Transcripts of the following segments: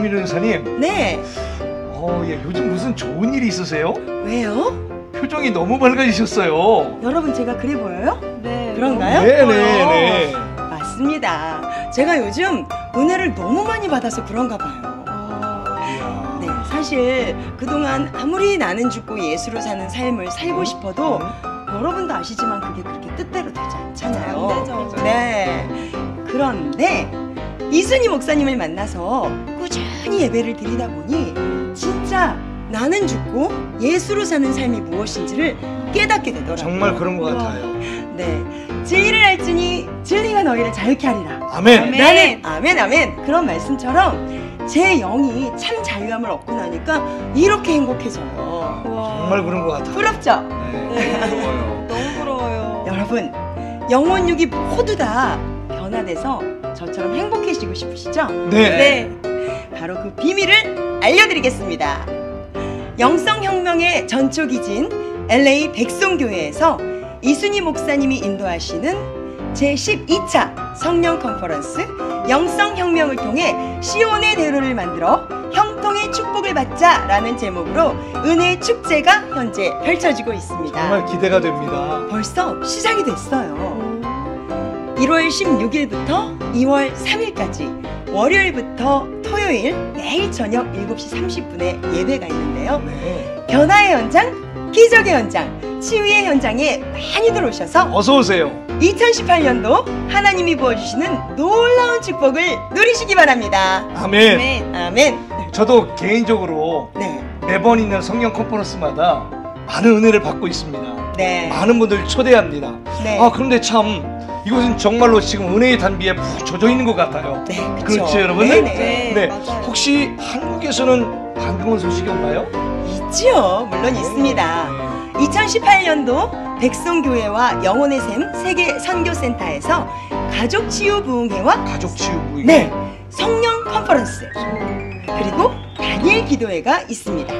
김민우 여사님. 네. 예, 요즘 무슨 좋은 일이 있으세요? 왜요? 표정이 너무 밝아지셨어요. 여러분 제가 그래 보여요? 네. 그런가요? 네네네. 맞습니다. 제가 요즘 은혜를 너무 많이 받아서 그런가 봐요. 네, 사실 그동안 아무리 나는 죽고 예수로 사는 삶을 살고 싶어도 여러분도 아시지만 그게 그렇게 뜻대로 되지 않잖아요. 안 되죠. 네. 그런데 이순희 목사님을 만나서 꾸준히 예배를 드리다 보니 진짜 나는 죽고 예수로 사는 삶이 무엇인지를 깨닫게 되더라고요. 정말 그런 것 같아요. 네, 진리를 알지니 진리가 너희를 자유케 하리라. 아멘. 아멘. 나는 아멘 아멘 그런 말씀처럼 제 영이 참 자유함을 얻고 나니까 이렇게 행복해져요. 정말 그런 것 같아요. 부럽죠? 네. 부러워요. 너무 부러워요. 여러분, 영혼육이 모두 다 변화돼서 저처럼 행복해지고 싶으시죠? 네. 바로 그 비밀을 알려드리겠습니다. 영성혁명의 전초기진 LA 백송교회에서 이순희 목사님이 인도하시는 제12차 성령 컨퍼런스 영성혁명을 통해 시온의 대로를 만들어 형통의 축복을 받자라는 제목으로 은혜의 축제가 현재 펼쳐지고 있습니다. 정말 기대가 됩니다. 벌써 시작이 됐어요. 1월 16일부터 2월 3일까지 월요일부터 토요일 매일 저녁 7시 30분에 예배가 있는데요. 네. 변화의 현장, 기적의 현장, 치유의 현장에 많이들 오셔서 어서 오세요. 2018년도 하나님이 부어주시는 놀라운 축복을 누리시기 바랍니다. 아멘. 아멘. 아멘. 저도 개인적으로 네, 매번 있는 성령 컨퍼런스마다 많은 은혜를 받고 있습니다. 네, 많은 분들 초대합니다. 네. 그런데 참 이곳은 정말로 지금 은혜의 단비에 푹 젖어 있는 것 같아요. 네, 그렇죠. 그렇죠, 여러분들? 네, 맞아요. 혹시 한국에서는 반가운 소식이 없나요? 있지요. 물론 있습니다. 2018년도 백송교회와 영혼의 샘 세계 선교센터에서 가족치유부흥회와 가족치유부흥회. 네, 성령 컨퍼런스 그리고 다니엘 기도회가 있습니다.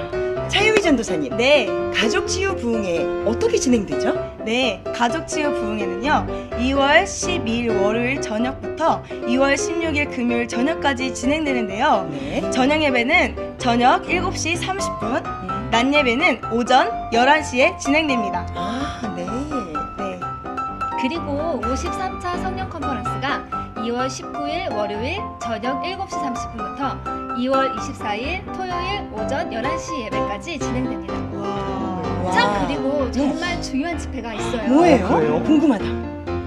차유미 전도사님, 네. 가족치유부흥회 어떻게 진행되죠? 네, 가족치유 부흥회는요 2월 12일 월요일 저녁부터 2월 16일 금요일 저녁까지 진행되는데요. 네, 저녁 예배는 저녁 7시 30분, 낮 예배는 오전 11시에 진행됩니다. 네. 네. 그리고 53차 성령 컨퍼런스가 2월 19일 월요일 저녁 7시 30분부터 2월 24일 토요일 오전 11시 예배까지 진행됩니다. 와. 참 그리고 정말 중요한 집회가 있어요. 뭐예요? 그래요? 궁금하다.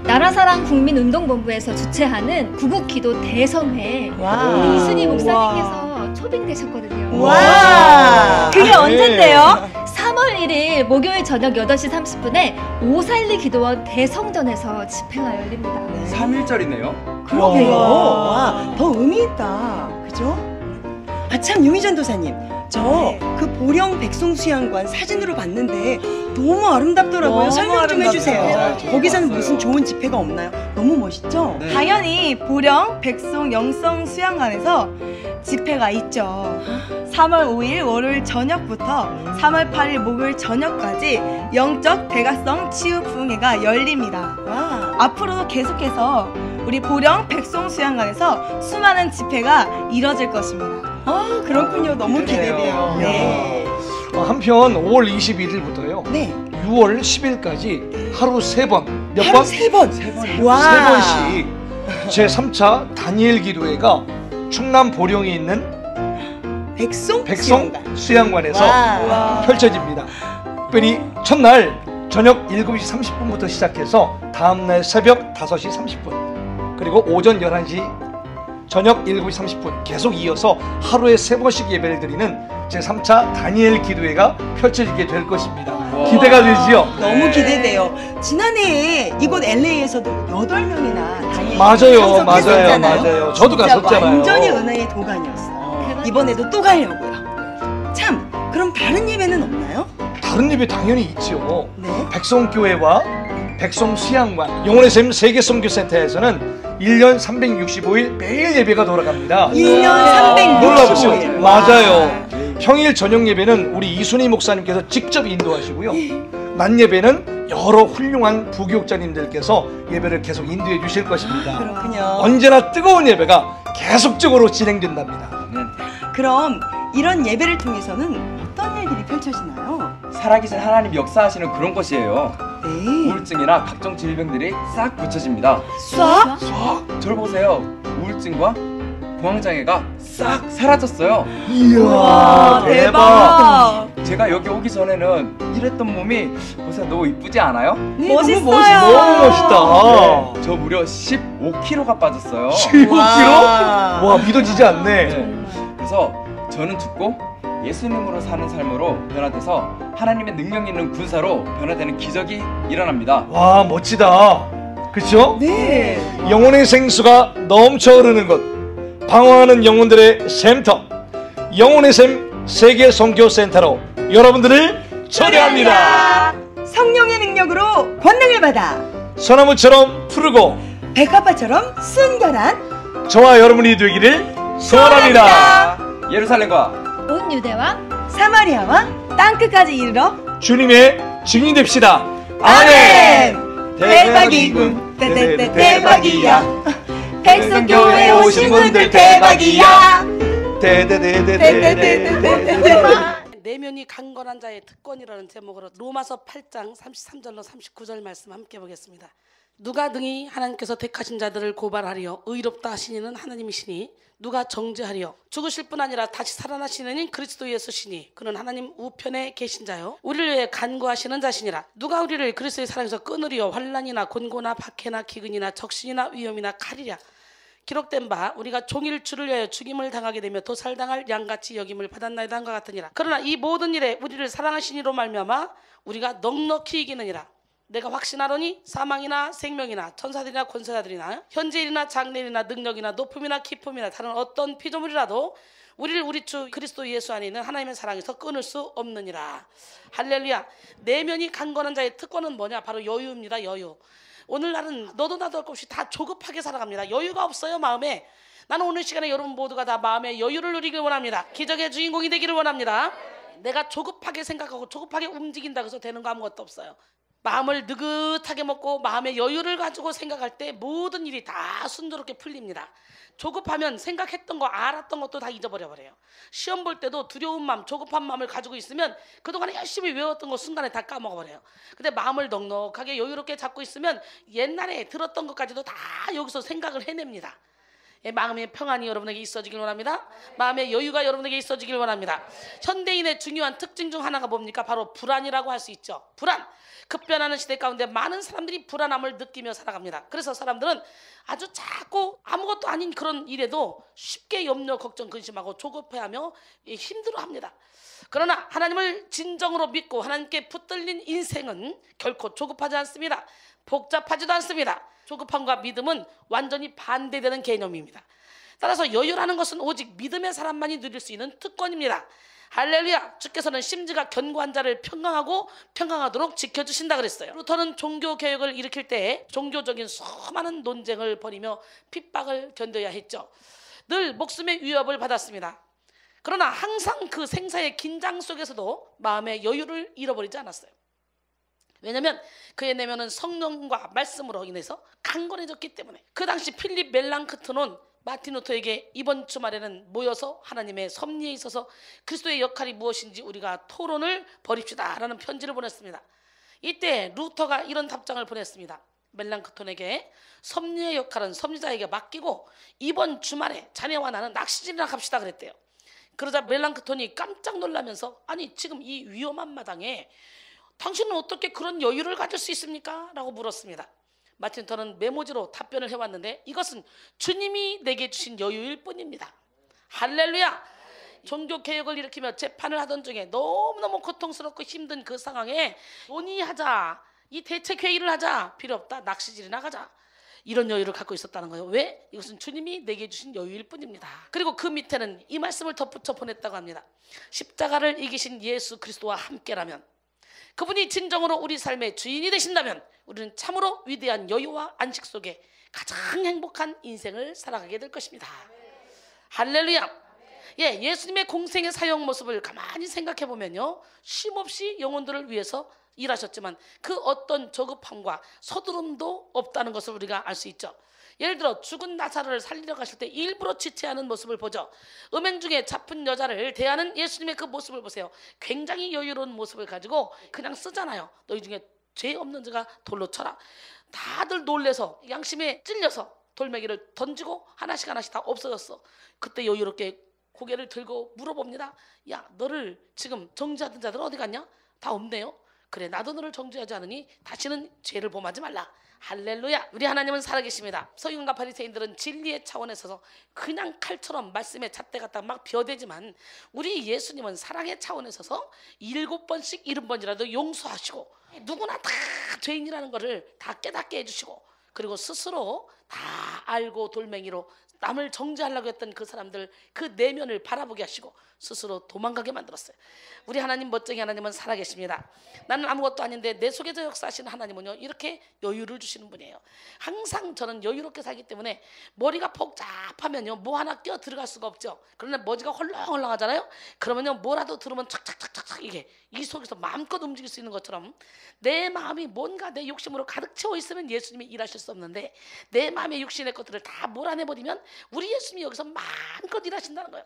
나라사랑 국민운동본부에서 주최하는 구국기도 대성회 와. 우리 이순희 목사님께서 초빙되셨거든요. 와. 그게 아, 언젠데요? 3월 1일 목요일 저녁 8시 30분에 541 기도원 대성전에서 집회가 열립니다. 3일짜리네요. 그러게요. 와. 와, 더 의미 있다. 그죠? 참 유미 전도사님, 저 그 보령 백송수양관 사진으로 봤는데 너무 아름답더라고요. 너무 설명 좀 해주세요. 아름답죠. 거기서는 봤어요. 무슨 좋은 집회가 없나요? 너무 멋있죠? 네. 당연히 보령 백송 영성 수양관에서 집회가 있죠. 3월 5일 월요일 저녁부터 3월 8일 목요일 저녁까지 영적 대가성 치유 부흥회가 열립니다. 와. 앞으로도 계속해서 우리 보령 백송 수양관에서 수많은 집회가 이뤄질 것입니다. 그렇군요. 너무 기대돼요. 기대돼요. 네. 한편 5월 21일부터요. 네. 6월 10일까지 하루 3번. 몇 하루 번? 3번. 세 와. 3번씩 제3차 다니엘 기도회가 충남 보령에 있는 백송 백성 수양관. 수양관에서 와. 펼쳐집니다. 특별히 첫날 저녁 7시 30분부터 시작해서 다음날 새벽 5시 30분 그리고 오전 11시 저녁 7시 30분 계속 이어서 하루에 3번씩 예배를 드리는 제3차 다니엘 기도회가 펼쳐지게 될 것입니다. 기대가 되지요? 너무 기대돼요. 지난해에 이곳 LA에서도 8명이나 다니엘 맞아요, 참석했었잖아요. 저도 진짜 갔었잖아요. 완전히 은혜의 도가니였어요. 이번에도 또 가려고요. 참, 그럼 다른 예배는 없나요? 다른 예배 당연히 있죠. 네. 백성교회와 백성수양관 영혼의 샘 세계선교센터에서는 1년 365일 매일 예배가 돌아갑니다. 1년 놀라우시죠? 365일. 맞아요. 평일 저녁 예배는 우리 이순희 목사님께서 직접 인도하시고요. 낮 예배는 여러 훌륭한 부교육자님들께서 예배를 계속 인도해 주실 것입니다. 그렇군요. 언제나 뜨거운 예배가 계속적으로 진행된답니다. 그럼 이런 예배를 통해서는 어떤 일들이 펼쳐지나요? 살아계신 하나님 역사하시는 그런 것이에요. 네. 우울증이나 각종 질병들이 싹 고쳐집니다. 수학? 저를 보세요. 우울증과 공황장애가 싹 사라졌어요. 이야, 대박. 제가 여기 오기 전에는 이랬던 몸이 보세요. 너무 이쁘지 않아요? 네, 멋있어요. 너무 멋있어요. 너무 멋있다. 네, 저 무려 15kg가 빠졌어요. 15kg? 와. 와, 믿어지지 않네. 네. 그래서 저는 죽고 예수님으로 사는 삶으로 변화돼서 하나님의 능력 있는 군사로 변화되는 기적이 일어납니다. 와, 멋지다. 그렇죠? 네. 영혼의 생수가 넘쳐 흐르는 곳, 방황하는 영혼들의 샘터, 영혼의 샘 세계 선교센터로 여러분들을 초대합니다. 성령의 능력으로 권능을 받아 소나무처럼 푸르고 백합화처럼 순결한 저와 여러분이 되기를 소원합니다. 예루살렘과 온 유대와 사마리아와 땅끝까지 이르러 주님의 증인 됩시다. 아멘. 대박이군. 대박이야. 백성교회 오신 분들 대박이야. 내면이 강건한 자의 특권이라는 제목으로 로마서 8장 33절로 39절 말씀 함께 보겠습니다. 누가 능히 하나님께서 택하신 자들을 고발하리요 의롭다 하시니는 하나님이시니 누가 정죄하리요 죽으실 뿐 아니라 다시 살아나시는 그리스도 예수시니 그는 하나님 우편에 계신 자요 우리를 위해 간구하시는 자시니라. 누가 우리를 그리스도의 사랑에서 끊으리요 환난이나 곤고나 박해나 기근이나 적신이나 위험이나 칼이랴. 기록된 바 우리가 종일 주를 위하여 죽임을 당하게 되며 도살당할 양같이 여김을 받았나이다 한것 같으니라. 그러나 이 모든 일에 우리를 사랑하신 이로 말미암아 우리가 넉넉히 이기느니라. 내가 확신하노니 사망이나 생명이나 천사들이나 권세자들이나 현재일이나 장래일이나 능력이나 높음이나 깊음이나 다른 어떤 피조물이라도 우리를 우리 주 그리스도 예수 안에 있는 하나님의 사랑에서 끊을 수 없느니라. 할렐루야. 내면이 강건한 자의 특권은 뭐냐? 바로 여유입니다. 여유. 오늘날은 너도 나도 할 것 없이 다 조급하게 살아갑니다. 여유가 없어요. 마음에. 나는 오늘 시간에 여러분 모두가 다 마음의 여유를 누리길 원합니다. 기적의 주인공이 되기를 원합니다. 내가 조급하게 생각하고 조급하게 움직인다고 해서 되는 거 아무것도 없어요. 마음을 느긋하게 먹고 마음의 여유를 가지고 생각할 때 모든 일이 다 순조롭게 풀립니다. 조급하면 생각했던 거 알았던 것도 다 잊어버려버려요. 시험 볼 때도 두려운 마음 조급한 마음을 가지고 있으면 그동안에 열심히 외웠던 거 순간에 다 까먹어버려요. 근데 마음을 넉넉하게 여유롭게 잡고 있으면 옛날에 들었던 것까지도 다 여기서 생각을 해냅니다. 마음의 평안이 여러분에게 있어지길 원합니다. 마음의 여유가 여러분에게 있어지길 원합니다. 현대인의 중요한 특징 중 하나가 뭡니까? 바로 불안이라고 할 수 있죠. 불안. 급변하는 시대 가운데 많은 사람들이 불안함을 느끼며 살아갑니다. 그래서 사람들은 아주 작고 아무것도 아닌 그런 일에도 쉽게 염려, 걱정, 근심하고 조급해하며 힘들어합니다. 그러나 하나님을 진정으로 믿고 하나님께 붙들린 인생은 결코 조급하지 않습니다. 복잡하지도 않습니다. 조급함과 믿음은 완전히 반대되는 개념입니다. 따라서 여유라는 것은 오직 믿음의 사람만이 누릴 수 있는 특권입니다. 할렐루야. 주께서는 심지가 견고한 자를 평강하고 평강하도록 지켜주신다 그랬어요. 루터는 종교개혁을 일으킬 때 종교적인 수많은 논쟁을 벌이며 핍박을 견뎌야 했죠. 늘 목숨의 위협을 받았습니다. 그러나 항상 그 생사의 긴장 속에서도 마음의 여유를 잃어버리지 않았어요. 왜냐하면 그의 내면은 성령과 말씀으로 인해서 강건해졌기 때문에. 그 당시 필립 멜랑크톤은 마틴 루터에게 이번 주말에는 모여서 하나님의 섭리에 있어서 그리스도의 역할이 무엇인지 우리가 토론을 벌입시다 라는 편지를 보냈습니다. 이때 루터가 이런 답장을 보냈습니다. 멜랑크톤에게 섭리의 역할은 섭리자에게 맡기고 이번 주말에 자네와 나는 낚시질이나 갑시다 그랬대요. 그러자 멜랑크톤이 깜짝 놀라면서 아니 지금 이 위험한 마당에 당신은 어떻게 그런 여유를 가질 수 있습니까? 라고 물었습니다. 마틴 루터는 메모지로 답변을 해왔는데 이것은 주님이 내게 주신 여유일 뿐입니다. 할렐루야. 종교개혁을 일으키며 재판을 하던 중에 너무너무 고통스럽고 힘든 그 상황에 논의하자, 이 대책회의를 하자, 필요 없다, 낚시질이나 가자, 이런 여유를 갖고 있었다는 거예요. 왜? 이것은 주님이 내게 주신 여유일 뿐입니다. 그리고 그 밑에는 이 말씀을 덧붙여 보냈다고 합니다. 십자가를 이기신 예수 그리스도와 함께라면, 그분이 진정으로 우리 삶의 주인이 되신다면 우리는 참으로 위대한 여유와 안식 속에 가장 행복한 인생을 살아가게 될 것입니다. 할렐루야. 예수님의 공생의 사역 모습을 가만히 생각해 보면요, 쉼없이 영혼들을 위해서 일하셨지만 그 어떤 저급함과 서두름도 없다는 것을 우리가 알 수 있죠. 예를 들어 죽은 나사로를 살리러 가실 때 일부러 지체하는 모습을 보죠. 음행 중에 잡힌 여자를 대하는 예수님의 그 모습을 보세요. 굉장히 여유로운 모습을 가지고 그냥 쓰잖아요. 너희 중에 죄 없는 자가 돌로 쳐라. 다들 놀래서 양심에 찔려서 돌멩이를 던지고 하나씩 하나씩 다 없어졌어. 그때 여유롭게 고개를 들고 물어봅니다. 야, 너를 지금 정죄하던 자들 어디 갔냐? 다 없네요. 그래, 나도 너를 정죄하지 않으니 다시는 죄를 범하지 말라. 할렐루야. 우리 하나님은 살아계십니다. 서기관과 바리새인들은 진리의 차원에 서서 그냥 칼처럼 말씀에 잣대 갖다 막 비어대지만 우리 예수님은 사랑의 차원에 서서 7번씩 70번이라도 용서하시고 누구나 다 죄인이라는 것을 다 깨닫게 해주시고 그리고 스스로 다 알고 돌멩이로 남을 정죄하려고 했던 그 사람들 그 내면을 바라보게 하시고 스스로 도망가게 만들었어요. 우리 하나님 멋쟁이 하나님은 살아계십니다. 나는 아무것도 아닌데 내 속에서 역사하시는 하나님은요 이렇게 여유를 주시는 분이에요. 항상 저는 여유롭게 살기 때문에 머리가 복잡하면요 뭐 하나 끼어 들어갈 수가 없죠. 그러나 머리가 헐렁헐렁하잖아요. 그러면요 뭐라도 들으면 착착착착 이게 이 속에서 마음껏 움직일 수 있는 것처럼 내 마음이 뭔가 내 욕심으로 가득 채워 있으면 예수님이 일하실 수 없는데 내 마음의 육신의 것들을 다 몰아내버리면 우리 예수님이 여기서 마음껏 일하신다는 거예요.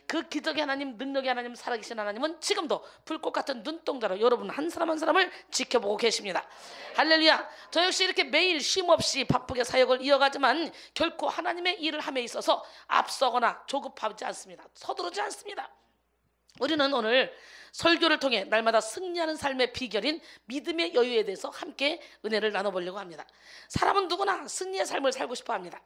그 기적의 하나님, 능력의 하나님, 살아계신 하나님은 지금도 불꽃 같은 눈동자로 여러분 한 사람 한 사람을 지켜보고 계십니다. 할렐루야. 저 역시 이렇게 매일 쉼없이 바쁘게 사역을 이어가지만 결코 하나님의 일을 함에 있어서 앞서거나 조급하지 않습니다. 서두르지 않습니다. 우리는 오늘 설교를 통해 날마다 승리하는 삶의 비결인 믿음의 여유에 대해서 함께 은혜를 나눠보려고 합니다. 사람은 누구나 승리의 삶을 살고 싶어 합니다.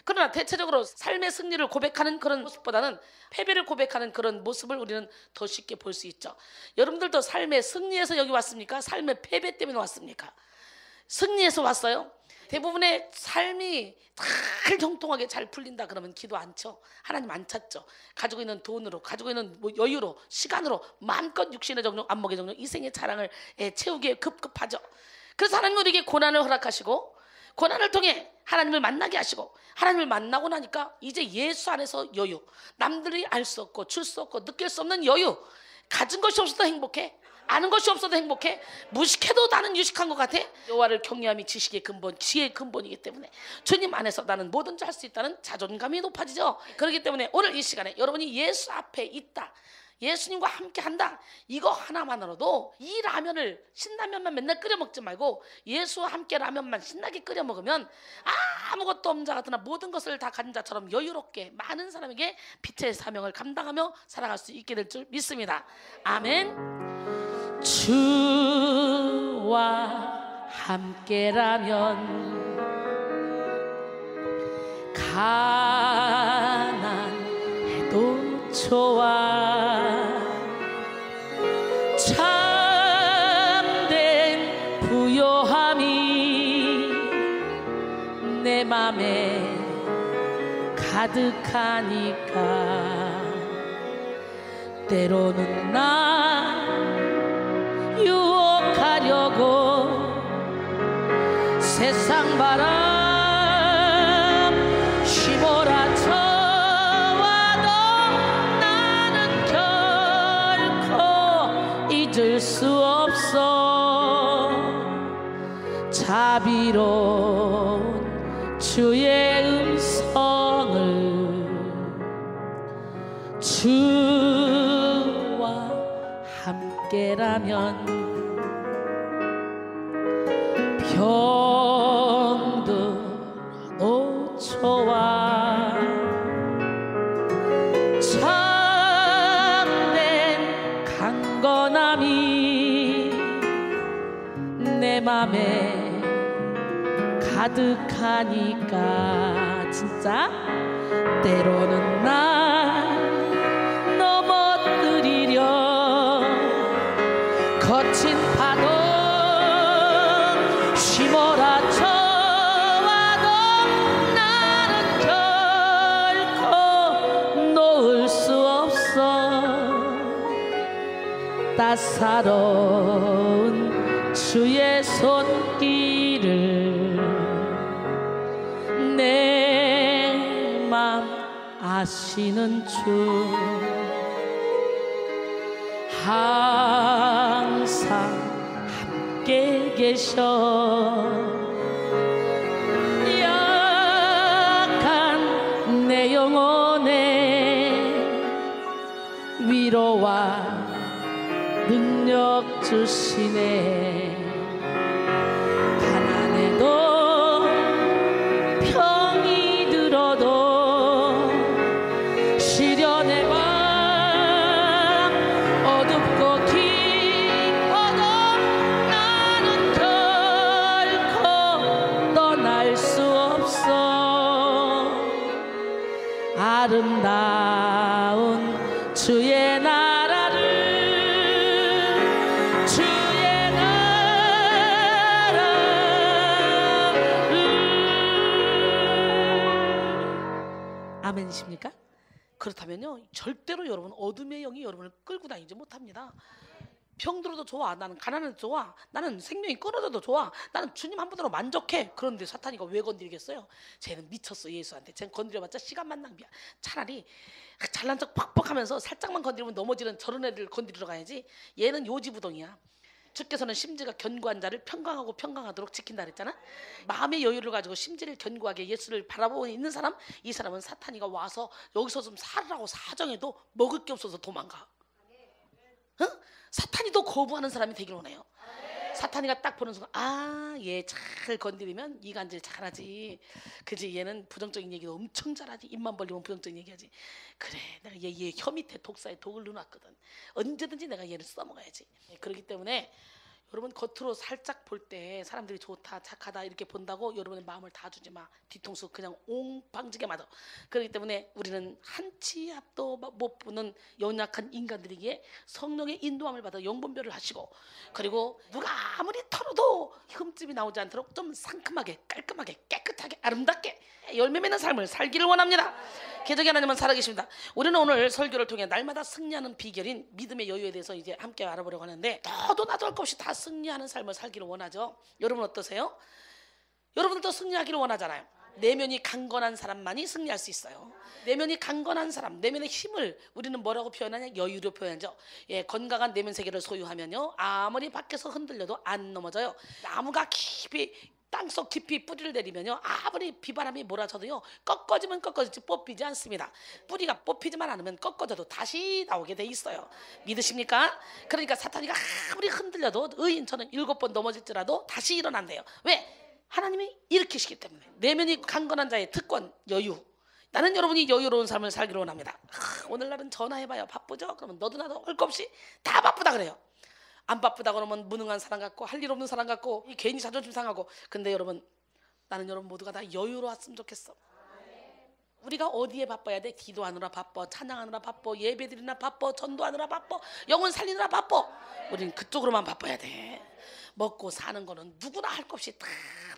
그러나 대체적으로 삶의 승리를 고백하는 그런 모습보다는 패배를 고백하는 그런 모습을 우리는 더 쉽게 볼 수 있죠. 여러분들도 삶의 승리에서 여기 왔습니까? 삶의 패배 때문에 왔습니까? 승리에서 왔어요? 대부분의 삶이 잘 형통하게 잘 풀린다 그러면 기도 안 쳐. 하나님 안 찾죠. 가지고 있는 돈으로, 가지고 있는 뭐 여유로, 시간으로 마음껏 육신의 정욕, 안목의 정욕, 이생의 자랑을 채우기에 급급하죠. 그래서 하나님은 우리에게 고난을 허락하시고 고난을 통해 하나님을 만나게 하시고 하나님을 만나고 나니까 이제 예수 안에서 여유, 남들이 알 수 없고 줄 수 없고 느낄 수 없는 여유, 가진 것이 없어도 행복해, 아는 것이 없어도 행복해, 무식해도 나는 유식한 것 같아. 여호와를 경외함이 지식의 근본, 지혜의 근본이기 때문에 주님 안에서 나는 뭐든지 할 수 있다는 자존감이 높아지죠. 그렇기 때문에 오늘 이 시간에 여러분이 예수 앞에 있다, 예수님과 함께 한다, 이거 하나만으로도 이 라면을, 신라면만 맨날 끓여 먹지 말고 예수와 함께 라면만 신나게 끓여 먹으면 아무것도 없는 자 같으나 모든 것을 다 가진 자처럼 여유롭게 많은 사람에게 빛의 사명을 감당하며 살아갈 수 있게 될 줄 믿습니다. 아멘. 주와 함께라면 가난해도 좋아, 참된 부요함이 내 맘에 가득하니까 때로는 나 유혹하려고 세상 바람 휘몰아쳐 와도 나는 결코 잊을 수 없어. 자비로운 주의 음성을, 주와 함께라면 병들어도 좋아, 참된 강건함이 내 맘에 가득하니까 진짜 때로는 날 넘어뜨리려 거친 파도 휘몰아쳐 와도 나는 결코 놓을 수 없어. 따사로운 주의 손길을 내 맘 아시는 주, 항상 계셔. 약한 내 영혼에 위로와 능력 주시네. 가난해도 병이 들어도 시련의 밤 어둡고 깊어도 나는 결코 떠날 수 없어. 아름다운 주의 나라를, 주의 나라를. 아멘이십니까? 그렇다면요, 절대로 여러분 어둠의 영이 여러분을 끌고 다니지 못합니다. 병들어도 좋아, 나는 가난해도 좋아, 나는 생명이 끊어져도 좋아, 나는 주님 한 분으로 만족해. 그런데 사탄이가 왜 건드리겠어요? 쟤는 미쳤어 예수한테. 쟤는 건드려봤자 시간만 낭비야. 차라리 잘난 척 팍팍하면서 살짝만 건드리면 넘어지는 저런 애들 건드리러 가야지. 얘는 요지부동이야. 주께서는 심지가 견고한 자를 평강하고 평강하도록 지킨다 그랬잖아. 마음의 여유를 가지고 심지를 견고하게 예수를 바라보고 있는 사람, 이 사람은 사탄이가 와서 여기서 좀 살으라고 사정해도 먹을 게 없어서 도망가. 어? 사탄이 더 거부하는 사람이 되길 원해요. 사탄이가 딱 보는 순간, 아, 얘 잘 건드리면 이간질 잘하지. 그지? 얘는 부정적인 얘기도 엄청 잘하지. 입만 벌리면 부정적인 얘기하지. 그래, 내가 얘 혀 밑에 독사에 독을 넣어놨거든. 언제든지 내가 얘를 써먹어야지. 그렇기 때문에 여러분 겉으로 살짝 볼 때 사람들이 좋다, 착하다 이렇게 본다고 여러분의 마음을 다 주지 마. 뒤통수 그냥 옹방지게 맞아. 그렇기 때문에 우리는 한 치 앞도 못 보는 연약한 인간들이기에 성령의 인도함을 받아 영분별을 하시고, 그리고 누가 아무리 털어도 흠집이 나오지 않도록 좀 상큼하게, 깔끔하게, 깨끗하게, 아름답게 열매 맺는 삶을 살기를 원합니다. 계적의 하나님은 살아계십니다. 우리는 오늘 설교를 통해 날마다 승리하는 비결인 믿음의 여유에 대해서 이제 함께 알아보려고 하는데, 너도 나도 할 것 없이 다 승리하는 삶을 살기를 원하죠. 여러분 어떠세요? 여러분들도 승리하기를 원하잖아요. 내면이 강건한 사람만이 승리할 수 있어요. 내면이 강건한 사람, 내면의 힘을 우리는 뭐라고 표현하냐? 여유로 표현하죠. 예, 건강한 내면 세계를 소유하면요, 아무리 밖에서 흔들려도 안 넘어져요. 나무가 깊이 땅속 깊이 뿌리를 내리면요, 아무리 비바람이 몰아쳐도요, 꺾어지면 꺾어지지 뽑히지 않습니다. 뿌리가 뽑히지만 않으면 꺾어져도 다시 나오게 돼 있어요. 믿으십니까? 그러니까 사탄이가 아무리 흔들려도 의인처럼 7번 넘어질지라도 다시 일어난대요. 왜? 하나님이 일으키시기 때문에. 내면이 강건한 자의 특권, 여유. 나는 여러분이 여유로운 삶을 살기를 원합니다. 오늘날은 전화해봐요. 바쁘죠? 그러면 너도 나도 할 것 없이 다 바쁘다 그래요. 안 바쁘다 그러면 무능한 사람 같고 할 일 없는 사람 같고 괜히 자존심 상하고. 근데 여러분, 나는 여러분 모두가 다 여유로웠으면 좋겠어. 우리가 어디에 바빠야 돼? 기도하느라 바빠, 찬양하느라 바빠, 예배드리느라 바빠, 전도하느라 바빠, 영혼 살리느라 바빠. 우리는 그쪽으로만 바빠야 돼. 먹고 사는 거는 누구나 할 것 없이 다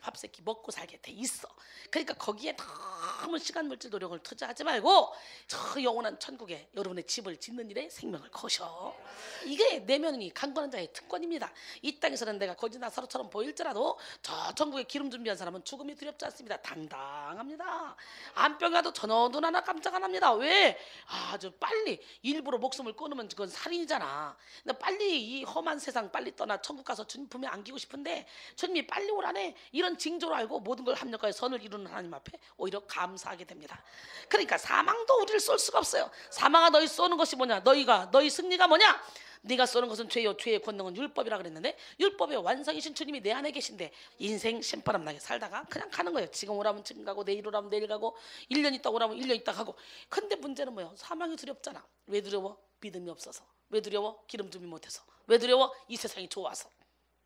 밥새끼 먹고 살게 돼 있어. 그러니까 거기에 너무 시간 물질 노력을 투자하지 말고 저 영원한 천국에 여러분의 집을 짓는 일에 생명을 거셔. 이게 내면이 강건한 자의 특권입니다. 이 땅에서는 내가 거지 나사로처럼 보일지라도 저 천국에 기름 준비한 사람은 죽음이 두렵지 않습니다. 당당합니다. 안병 가도 전혀 눈 하나 깜짝 안 합니다. 왜? 아주 빨리 일부러 목숨을 끊으면 그건 살인이잖아. 근데 빨리 이 험한 세상 빨리 떠나 천국 가서 주님 품에 안기고 싶은데 주님이 빨리 오라네. 이런 징조를 알고 모든 걸 합력하여 선을 이루는 하나님 앞에 오히려 감사하게 됩니다. 그러니까 사망도 우리를 쏠 수가 없어요. 사망아, 너희 쏘는 것이 뭐냐? 너희 승리가 뭐냐? 네가 쏘는 것은 죄요, 죄의 권능은 율법이라 그랬는데, 율법의 완성이신 주님이 내 안에 계신데 인생 신바람 나게 살다가 그냥 가는 거예요. 지금 오라면 지금 가고 내일 오라면 내일 가고 1년 있다 오라면 1년 있다 가고. 근데 문제는 뭐예요? 사망이 두렵잖아. 왜 두려워? 믿음이 없어서. 왜 두려워? 기름 줌이 못해서. 왜 두려워? 이 세상이 좋아서.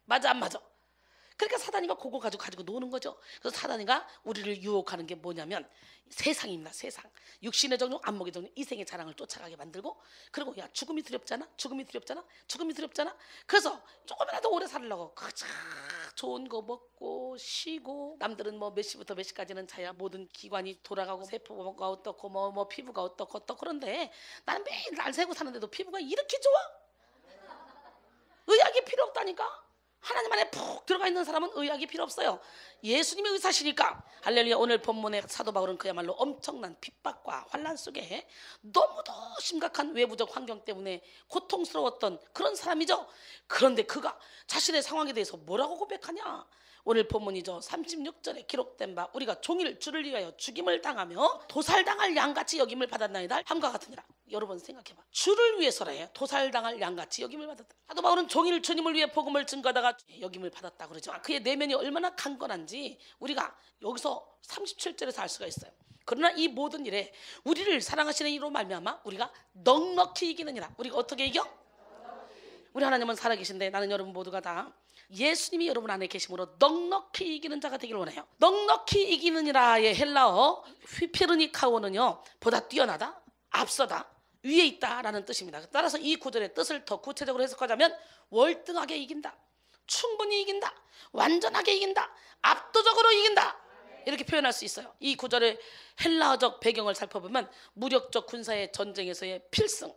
맞아 안 맞아? 그러니까 사단이가 그거 가지고 노는 거죠. 그래서 사단이가 우리를 유혹하는 게 뭐냐면 세상입니다. 세상. 육신의 정욕, 안목의 정욕, 이생의 자랑을 쫓아가게 만들고, 그리고 야, 죽음이 두렵잖아? 죽음이 두렵잖아? 죽음이 두렵잖아? 그래서 조금이라도 오래 살려고 그저 좋은 거 먹고 쉬고, 남들은 뭐 몇 시부터 몇 시까지는 자야 모든 기관이 돌아가고 세포가 어떻고 뭐 피부가 어떻고 그런데 나는 매일 날 새고 사는데도 피부가 이렇게 좋아? 의학이 필요 없다니까? 하나님 안에 푹 들어가 있는 사람은 의학이 필요 없어요. 예수님이 의사시니까. 할렐루야. 오늘 본문의 사도 바울은 그야말로 엄청난 핍박과 환난 속에 너무도 심각한 외부적 환경 때문에 고통스러웠던 그런 사람이죠. 그런데 그가 자신의 상황에 대해서 뭐라고 고백하냐. 오늘 본문이죠. 36절에 기록된 바 우리가 종일 주를 위하여 죽임을 당하며 도살당할 양같이 여김을 받았나이다. 함과 같으니라. 여러분 생각해봐. 주를 위해서래 도살당할 양같이 여김을 받았다. 사도 바울은 종일 주님을 위해 복음을 증거하다가 여김을 받았다 그러죠. 그의 내면이 얼마나 강건한지 우리가 여기서 37절에서 알 수가 있어요. 그러나 이 모든 일에 우리를 사랑하시는 이로 말미암아 우리가 넉넉히 이기느니라. 우리가 어떻게 이겨? 우리 하나님은 살아계신데 나는 여러분 모두가 다 예수님이 여러분 안에 계심으로 넉넉히 이기는 자가 되기를 원해요. 넉넉히 이기느니라의 헬라어 휘페르니카오는요 보다 뛰어나다, 앞서다, 위에 있다라는 뜻입니다. 따라서 이 구절의 뜻을 더 구체적으로 해석하자면 월등하게 이긴다, 충분히 이긴다, 완전하게 이긴다, 압도적으로 이긴다, 이렇게 표현할 수 있어요. 이 구절의 헬라어적 배경을 살펴보면 무력적 군사의 전쟁에서의 필승,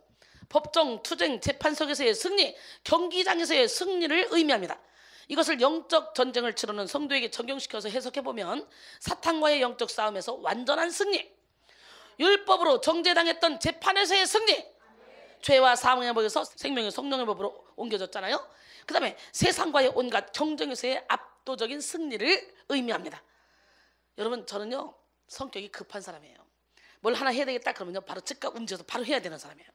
법정, 투쟁, 재판석에서의 승리, 경기장에서의 승리를 의미합니다. 이것을 영적 전쟁을 치르는 성도에게 적용시켜서 해석해보면 사탄과의 영적 싸움에서 완전한 승리, 율법으로 정죄당했던 재판에서의 승리, 죄와 사망의 법에서 생명의 성령의 법으로 옮겨졌잖아요. 그 다음에 세상과의 온갖 경쟁에서의 압도적인 승리를 의미합니다. 여러분 저는요 성격이 급한 사람이에요. 뭘 하나 해야 되겠다 그러면요 바로 즉각 움직여서 바로 해야 되는 사람이에요.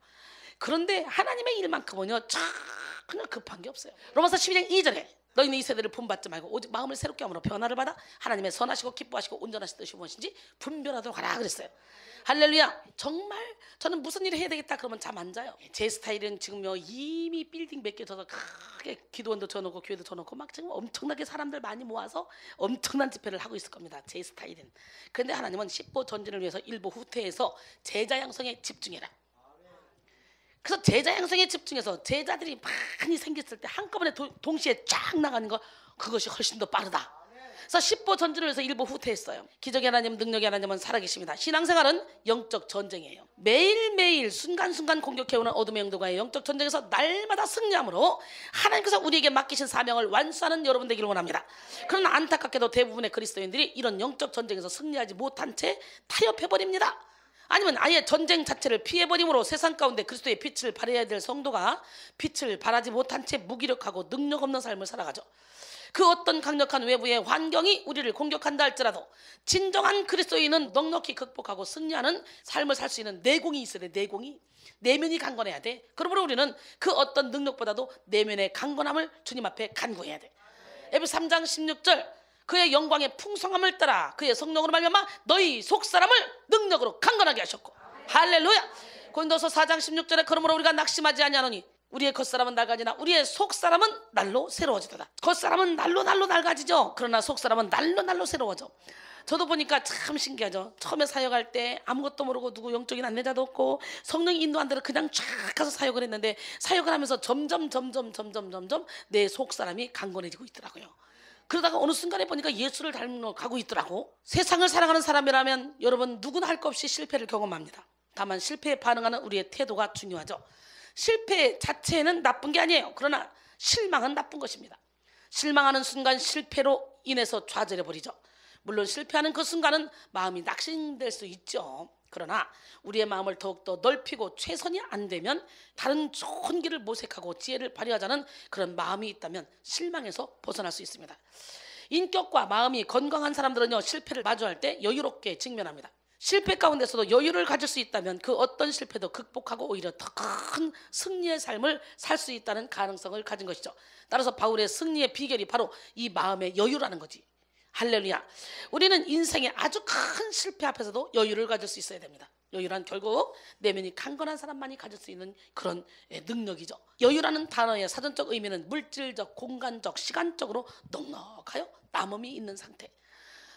그런데 하나님의 일만큼은요 전혀 급한 게 없어요. 로마서 12장 2절에 너희는 이 세대를 본받지 말고 오직 마음을 새롭게 함으로 변화를 받아 하나님의 선하시고 기뻐하시고 온전하신 뜻이 무엇인지 분별하도록 하라 그랬어요. 할렐루야. 정말 저는 무슨 일을 해야 되겠다 그러면 잠 안 자요. 제 스타일은 지금요 이미 빌딩 몇 개 져서 크게 기도원도 쳐놓고 교회도 쳐놓고 막 지금 엄청나게 사람들 많이 모아서 엄청난 집회를 하고 있을 겁니다. 제 스타일은. 그런데 하나님은 10보 전진을 위해서 일보 후퇴해서 제자 양성에 집중해라. 그래서 제자 양성에 집중해서 제자들이 많이 생겼을 때 한꺼번에 동시에 쫙 나가는 거 그것이 훨씬 더 빠르다. 그래서 10보 전진을 위해서 1보 후퇴했어요. 기적의 하나님, 능력의 하나님은 살아계십니다. 신앙생활은 영적 전쟁이에요. 매일매일 순간순간 공격해오는 어둠의 영들과의 영적 전쟁에서 날마다 승리함으로 하나님께서 우리에게 맡기신 사명을 완수하는 여러분 되기를 원합니다. 그러나 안타깝게도 대부분의 그리스도인들이 이런 영적 전쟁에서 승리하지 못한 채 타협해버립니다. 아니면 아예 전쟁 자체를 피해버림으로 세상 가운데 그리스도의 빛을 발해야 될 성도가 빛을 발하지 못한 채 무기력하고 능력 없는 삶을 살아가죠. 그 어떤 강력한 외부의 환경이 우리를 공격한다 할지라도 진정한 그리스도인은 넉넉히 극복하고 승리하는 삶을 살 수 있는 내공이 있어야 돼. 내공이. 내면이 강건해야 돼. 그러므로 우리는 그 어떤 능력보다도 내면의 강건함을 주님 앞에 간구해야 돼. 에베소 3장 16절 그의 영광의 풍성함을 따라 그의 성령으로 말미암아 너희 속사람을 능력으로 강건하게 하셨고 할렐루야. 고린도서 4장 16절에 그러므로 우리가 낙심하지 아니하노니 우리의 겉사람은 낡아지나 우리의 속사람은 날로 새로워지도다. 겉사람은 날로 낡아지죠. 그러나 속사람은 날로 새로워져. 저도 보니까 참 신기하죠. 처음에 사역할 때 아무것도 모르고 누구 영적인 안내자도 없고 성령이 인도한 대로 그냥 쫙 가서 사역을 했는데 사역을 하면서 점점 내 속사람이 강건해지고 있더라고요. 그러다가 어느 순간에 보니까 예수를 닮아 가고 있더라고. 세상을 살아가는 사람이라면 여러분 누구나 할 것 없이 실패를 경험합니다. 다만 실패에 반응하는 우리의 태도가 중요하죠. 실패 자체는 나쁜 게 아니에요. 그러나 실망은 나쁜 것입니다. 실망하는 순간 실패로 인해서 좌절해버리죠. 물론 실패하는 그 순간은 마음이 낙심될 수 있죠. 그러나 우리의 마음을 더욱더 넓히고 최선이 안 되면 다른 좋은 길을 모색하고 지혜를 발휘하자는 그런 마음이 있다면 실망에서 벗어날 수 있습니다. 인격과 마음이 건강한 사람들은요 실패를 마주할 때 여유롭게 직면합니다. 실패 가운데서도 여유를 가질 수 있다면 그 어떤 실패도 극복하고 오히려 더 큰 승리의 삶을 살 수 있다는 가능성을 가진 것이죠. 따라서 바울의 승리의 비결이 바로 이 마음의 여유라는 거지. 할렐루야. 우리는 인생의 아주 큰 실패 앞에서도 여유를 가질 수 있어야 됩니다. 여유란 결국 내면이 강건한 사람만이 가질 수 있는 그런 능력이죠. 여유라는 단어의 사전적 의미는 물질적, 공간적, 시간적으로 넉넉하여 남음이 있는 상태,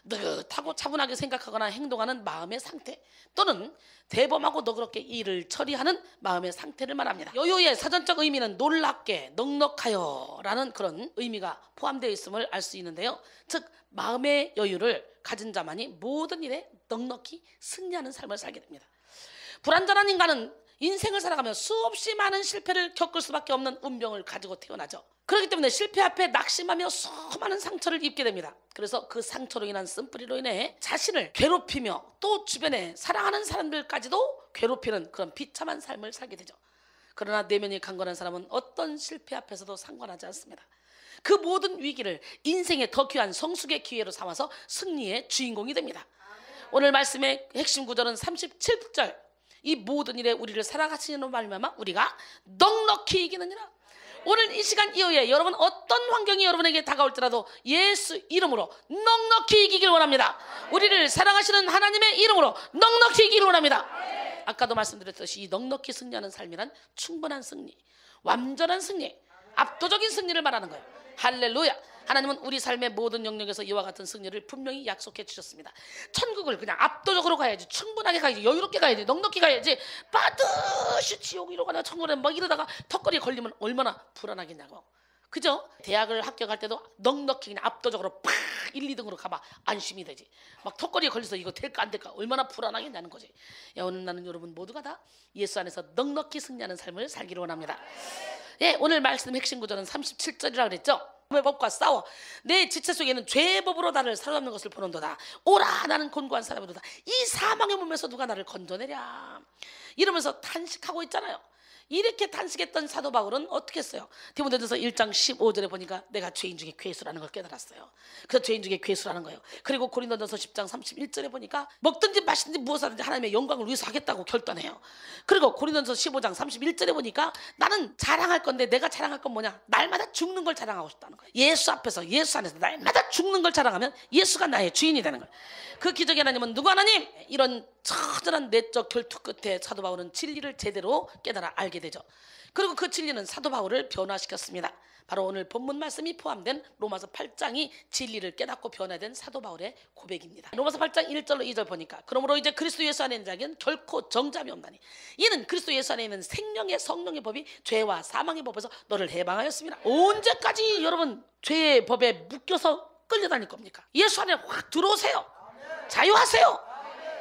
느긋하고 차분하게 생각하거나 행동하는 마음의 상태, 또는 대범하고 너그럽게 일을 처리하는 마음의 상태를 말합니다. 여유의 사전적 의미는 놀랍게 넉넉하여 라는 그런 의미가 포함되어 있음을 알 수 있는데요. 즉 마음의 여유를 가진 자만이 모든 일에 넉넉히 승리하는 삶을 살게 됩니다. 불완전한 인간은 인생을 살아가며 수없이 많은 실패를 겪을 수밖에 없는 운명을 가지고 태어나죠. 그렇기 때문에 실패 앞에 낙심하며 수많은 상처를 입게 됩니다. 그래서 그 상처로 인한 쓴뿌리로 인해 자신을 괴롭히며 또 주변에 사랑하는 사람들까지도 괴롭히는 그런 비참한 삶을 살게 되죠. 그러나 내면이 강건한 사람은 어떤 실패 앞에서도 상관하지 않습니다. 그 모든 위기를 인생의 더 귀한 성숙의 기회로 삼아서 승리의 주인공이 됩니다. 오늘 말씀의 핵심 구절은 37절. 이 모든 일에 우리를 살아가시는 말미암아 우리가 넉넉히 이기느니라. 오늘 이 시간 이후에 여러분 어떤 환경이 여러분에게 다가올지라도 예수 이름으로 넉넉히 이기길 원합니다. 우리를 사랑하시는 하나님의 이름으로 넉넉히 이기길 원합니다. 아까도 말씀드렸듯이 이 넉넉히 승리하는 삶이란 충분한 승리, 완전한 승리, 압도적인 승리를 말하는 거예요. 할렐루야. 하나님은 우리 삶의 모든 영역에서 이와 같은 승리를 분명히 약속해 주셨습니다. 천국을 그냥 압도적으로 가야지, 충분하게 가야지, 여유롭게 가야지, 넉넉히 가야지, 빠듯이 지옥으로 가나 천국에 막 이러다가 턱걸이에 걸리면 얼마나 불안하겠냐고. 그죠? 대학을 합격할 때도 넉넉히 그냥 압도적으로 팍 1, 2등으로 가봐 안심이 되지. 막 턱걸이에 걸려서 이거 될까 안 될까 얼마나 불안하겠냐는 거지. 오늘 나는 여러분 모두가 다 예수 안에서 넉넉히 승리하는 삶을 살기를 원합니다. 예, 오늘 말씀 핵심 구절은 37절이라고 그랬죠. 의 법과 싸워 내 지체 속에는 죄의 법으로 나를 사로잡는 것을 보는도다. 오라 나는 곤고한 사람이로다. 이 사망의 몸에서 누가 나를 건져내랴. 이러면서 탄식하고 있잖아요. 이렇게 탄식했던 사도 바울은 어떻게 했어요? 디모데전서 1장 15절에 보니까 내가 죄인 중에 괴수라는 걸 깨달았어요. 그래서 죄인 중에 괴수라는 거예요. 그리고 고린도전서 10장 31절에 보니까 먹든지 마시든지 무엇하든지 하나님의 영광을 위해서 하겠다고 결단해요. 그리고 고린도전서 15장 31절에 보니까 나는 자랑할 건데 내가 자랑할 건 뭐냐? 날마다 죽는 걸 자랑하고 싶다는 거예요. 예수 앞에서 예수 안에서 날마다 죽는 걸 자랑하면 예수가 나의 주인이 되는 거예요. 그 기적의 하나님은 누구 하나님? 이런 처절한 내적 결투 끝에 사도 바울은 진리를 제대로 깨달아 알게 되죠. 그리고 그 진리는 사도 바울을 변화시켰습니다. 바로 오늘 본문 말씀이 포함된 로마서 8장이 진리를 깨닫고 변화된 사도 바울의 고백입니다. 로마서 8장 1절로 2절 보니까 그러므로 이제 그리스도 예수 안에 있는 자에게는 결코 정잠이 없나니 이는 그리스도 예수 안에 있는 생명의 성령의 법이 죄와 사망의 법에서 너를 해방하였습니다. 언제까지 여러분 죄의 법에 묶여서 끌려다닐 겁니까? 예수 안에 확 들어오세요. 자유하세요.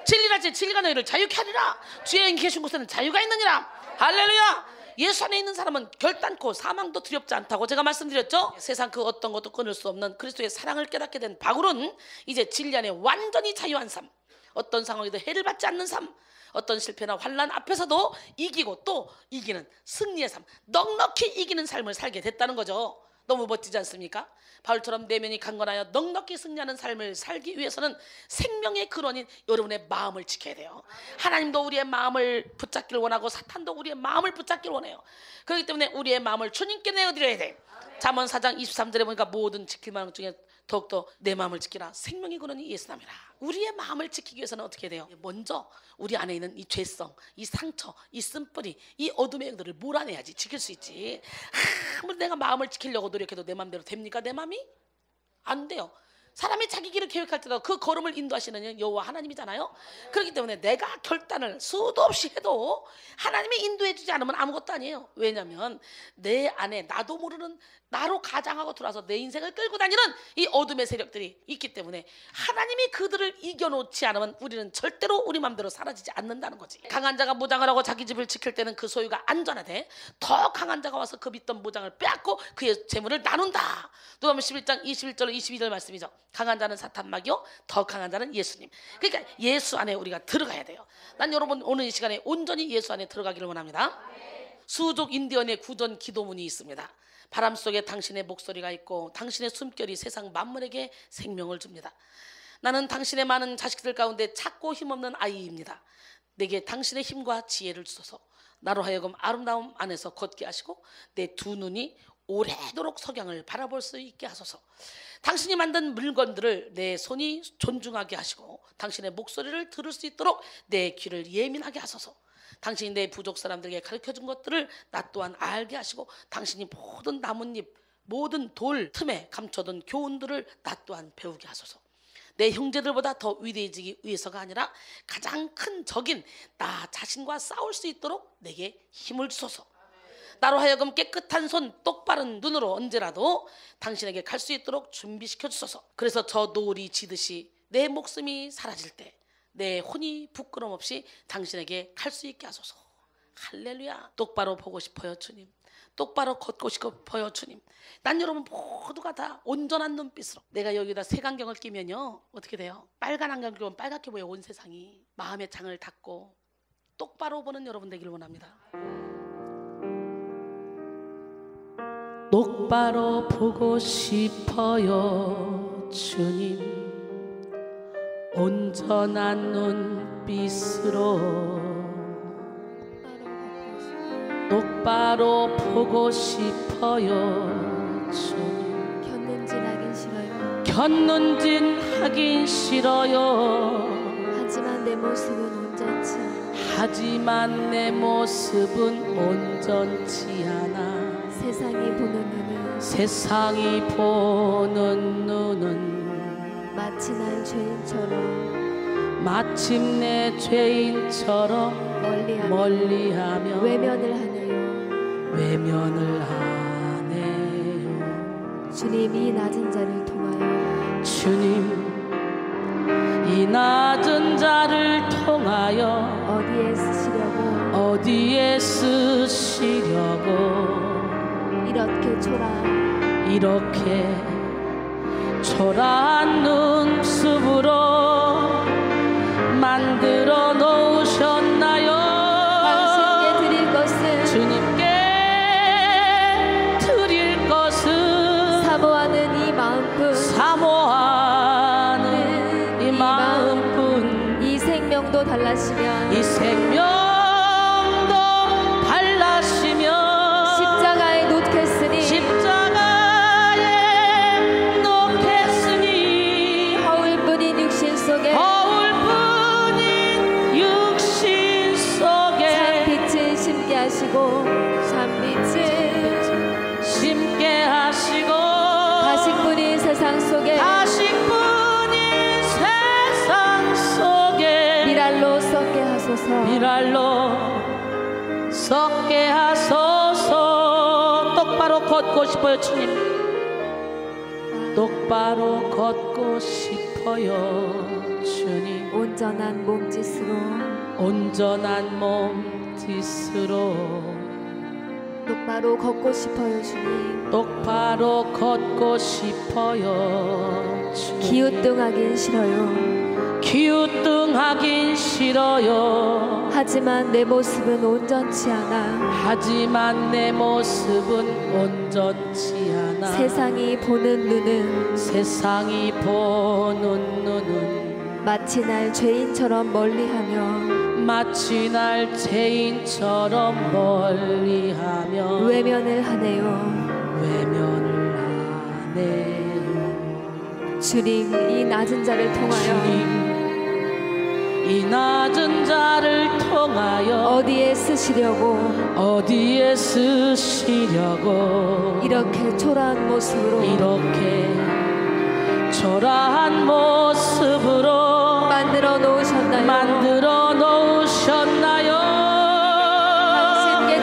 진리라지 진리가 너희를 자유케 하리라. 주의 영이 계신 곳에는 자유가 있느니라. 할렐루야. 예수 안에 있는 사람은 결단코 사망도 두렵지 않다고 제가 말씀드렸죠. 세상 그 어떤 것도 끊을 수 없는 그리스도의 사랑을 깨닫게 된 바울은 이제 진리 안에 완전히 자유한 삶, 어떤 상황에도 해를 받지 않는 삶, 어떤 실패나 환난 앞에서도 이기고 또 이기는 승리의 삶, 넉넉히 이기는 삶을 살게 됐다는 거죠. 너무 멋지지 않습니까? 바울처럼 내면이 강건하여 넉넉히 승리하는 삶을 살기 위해서는 생명의 근원인 여러분의 마음을 지켜야 돼요. 하나님도 우리의 마음을 붙잡기를 원하고 사탄도 우리의 마음을 붙잡기를 원해요. 그렇기 때문에 우리의 마음을 주님께 내어드려야 돼. 잠언 4장 23절에 보니까 모든 지킬 만한 것 중에 더욱더 내 마음을 지키라. 생명의 근원이 예수님이라. 우리의 마음을 지키기 위해서는 어떻게 돼요? 먼저 우리 안에 있는 이 죄성, 이 상처, 이 쓴뿌리, 이 어둠의 영들을 몰아내야지 지킬 수 있지. 아무리 내가 마음을 지키려고 노력해도 내 마음대로 됩니까? 내 마음이? 안 돼요. 사람이 자기 길을 계획할 때도 그 걸음을 인도하시는 여호와 하나님이잖아요. 그렇기 때문에 내가 결단을 수도 없이 해도 하나님이 인도해 주지 않으면 아무것도 아니에요. 왜냐하면 내 안에 나도 모르는 나로 가장하고 들어와서 내 인생을 끌고 다니는 이 어둠의 세력들이 있기 때문에 하나님이 그들을 이겨놓지 않으면 우리는 절대로 우리 마음대로 사라지지 않는다는 거지. 강한 자가 무장을 하고 자기 집을 지킬 때는 그 소유가 안전하되 더 강한 자가 와서 그 믿던 무장을 빼앗고 그의 재물을 나눈다. 누가복음 11장 21절 22절 말씀이죠. 강한 자는 사탄막이요 더 강한 자는 예수님. 그러니까 예수 안에 우리가 들어가야 돼요. 난 여러분 오늘 이 시간에 온전히 예수 안에 들어가기를 원합니다. 수족 인디언의 구전 기도문이 있습니다. 바람 속에 당신의 목소리가 있고 당신의 숨결이 세상 만물에게 생명을 줍니다. 나는 당신의 많은 자식들 가운데 작고 힘없는 아이입니다. 내게 당신의 힘과 지혜를 주소서. 나로 하여금 아름다움 안에서 걷게 하시고 내 두 눈이 오래도록 석양을 바라볼 수 있게 하소서. 당신이 만든 물건들을 내 손이 존중하게 하시고 당신의 목소리를 들을 수 있도록 내 귀를 예민하게 하소서. 당신이 내 부족 사람들에게 가르쳐준 것들을 나 또한 알게 하시고 당신이 모든 나뭇잎 모든 돌 틈에 감춰둔 교훈들을 나 또한 배우게 하소서. 내 형제들보다 더 위대해지기 위해서가 아니라 가장 큰 적인 나 자신과 싸울 수 있도록 내게 힘을 주소서. 나로 하여금 깨끗한 손 똑바른 눈으로 언제라도 당신에게 갈 수 있도록 준비시켜 주소서. 그래서 저 노을이 지듯이 내 목숨이 사라질 때 내 혼이 부끄럼 없이 당신에게 갈 수 있게 하소서. 할렐루야. 똑바로 보고 싶어요 주님. 똑바로 걷고 싶어요 주님. 난 여러분 모두가 다 온전한 눈빛으로, 내가 여기다 색안경을 끼면요 어떻게 돼요? 빨간 안경 끼면 빨갛게 보여. 온 세상이. 마음의 창을 닫고 똑바로 보는 여러분 되기를 원합니다. 똑바로 보고 싶어요 주님. 온전한 눈빛으로 똑바로 보고 싶어요 주님. 곁눈질 하긴 싫어요. 곁눈질 하긴 싫어요. 하지만 내 모습은 온전치 않아. 하지만 내 모습은 온전치 않아. 세상이 보는 눈은 마치 날 죄인처럼 마침내 죄인처럼 멀리하며 외면을 하네요. 주님, 이 낮은 자를 통하여 주님, 이 낮은 자를 통하여 어디에 쓰시려고 이렇게 초라한 눈썹으로 만들어 놓으셨나요? 당신께 드릴 것은 주님께 드릴 것은 사모하는 이 마음뿐 이 생명도 달라시면 이 생명도 달라시며 십자가에 놓겠으니 허울뿐인 육신 속에 참빛을 심게 하시고 가식뿐인 세상 속에 미랄로 썩게 하소서. 똑바로 걷고 싶어요 주님. 똑바로 걷고 싶어요 주님. 온전한 몸짓으로 똑바로 걷고 싶어요 주님. 똑바로 걷고 싶어요 주님. 기우뚱하긴 싫어요. 하지만 내 모습은 온전치 않아. 세상이 보는 눈은 마치 날 죄인처럼 멀리하며 외면을 하네요. 주님, 이 낮은 자를 통하여 어디에 쓰시려고 이렇게 초라한 모습으로 만들어 놓으셨나요? 당신께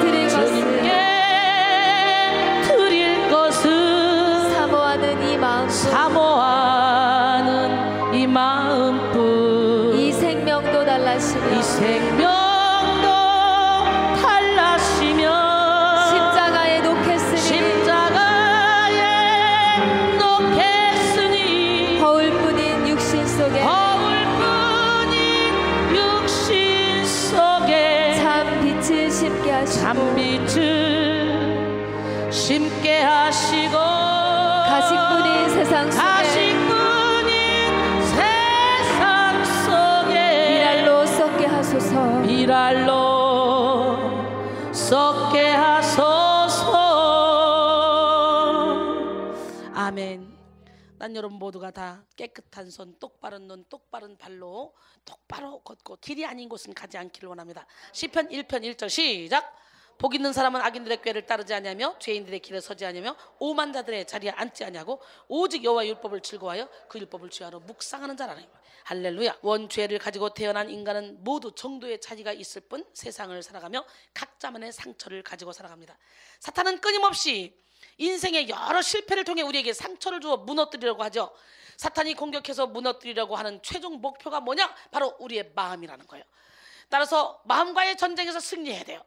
드릴 것은 사모하는 이 마음뿐 이 생명도 달라시며 십자가에 놓겠으니 허울뿐인 육신 속에 참빛을 심게 하시고 가식뿐인 세상 속에 미랄로 썩게 하소서. 아멘. 난 여러분 모두가 다 깨끗한 손, 똑바른 눈, 똑바른 발로 똑바로 걷고 길이 아닌 곳은 가지 않기를 원합니다. 시편 1편 1절 시작. 복 있는 사람은 악인들의 꾀를 따르지 아니하며 죄인들의 길에 서지 아니하며 오만자들의 자리에 앉지 아니하고 오직 여호와의 율법을 즐거워하여 그 율법을 주야로 묵상하는 자라는 거예요. 할렐루야. 원죄를 가지고 태어난 인간은 모두 정도의 차이가 있을 뿐 세상을 살아가며 각자만의 상처를 가지고 살아갑니다. 사탄은 끊임없이 인생의 여러 실패를 통해 우리에게 상처를 주어 무너뜨리려고 하죠. 사탄이 공격해서 무너뜨리려고 하는 최종 목표가 뭐냐? 바로 우리의 마음이라는 거예요. 따라서 마음과의 전쟁에서 승리해야 돼요.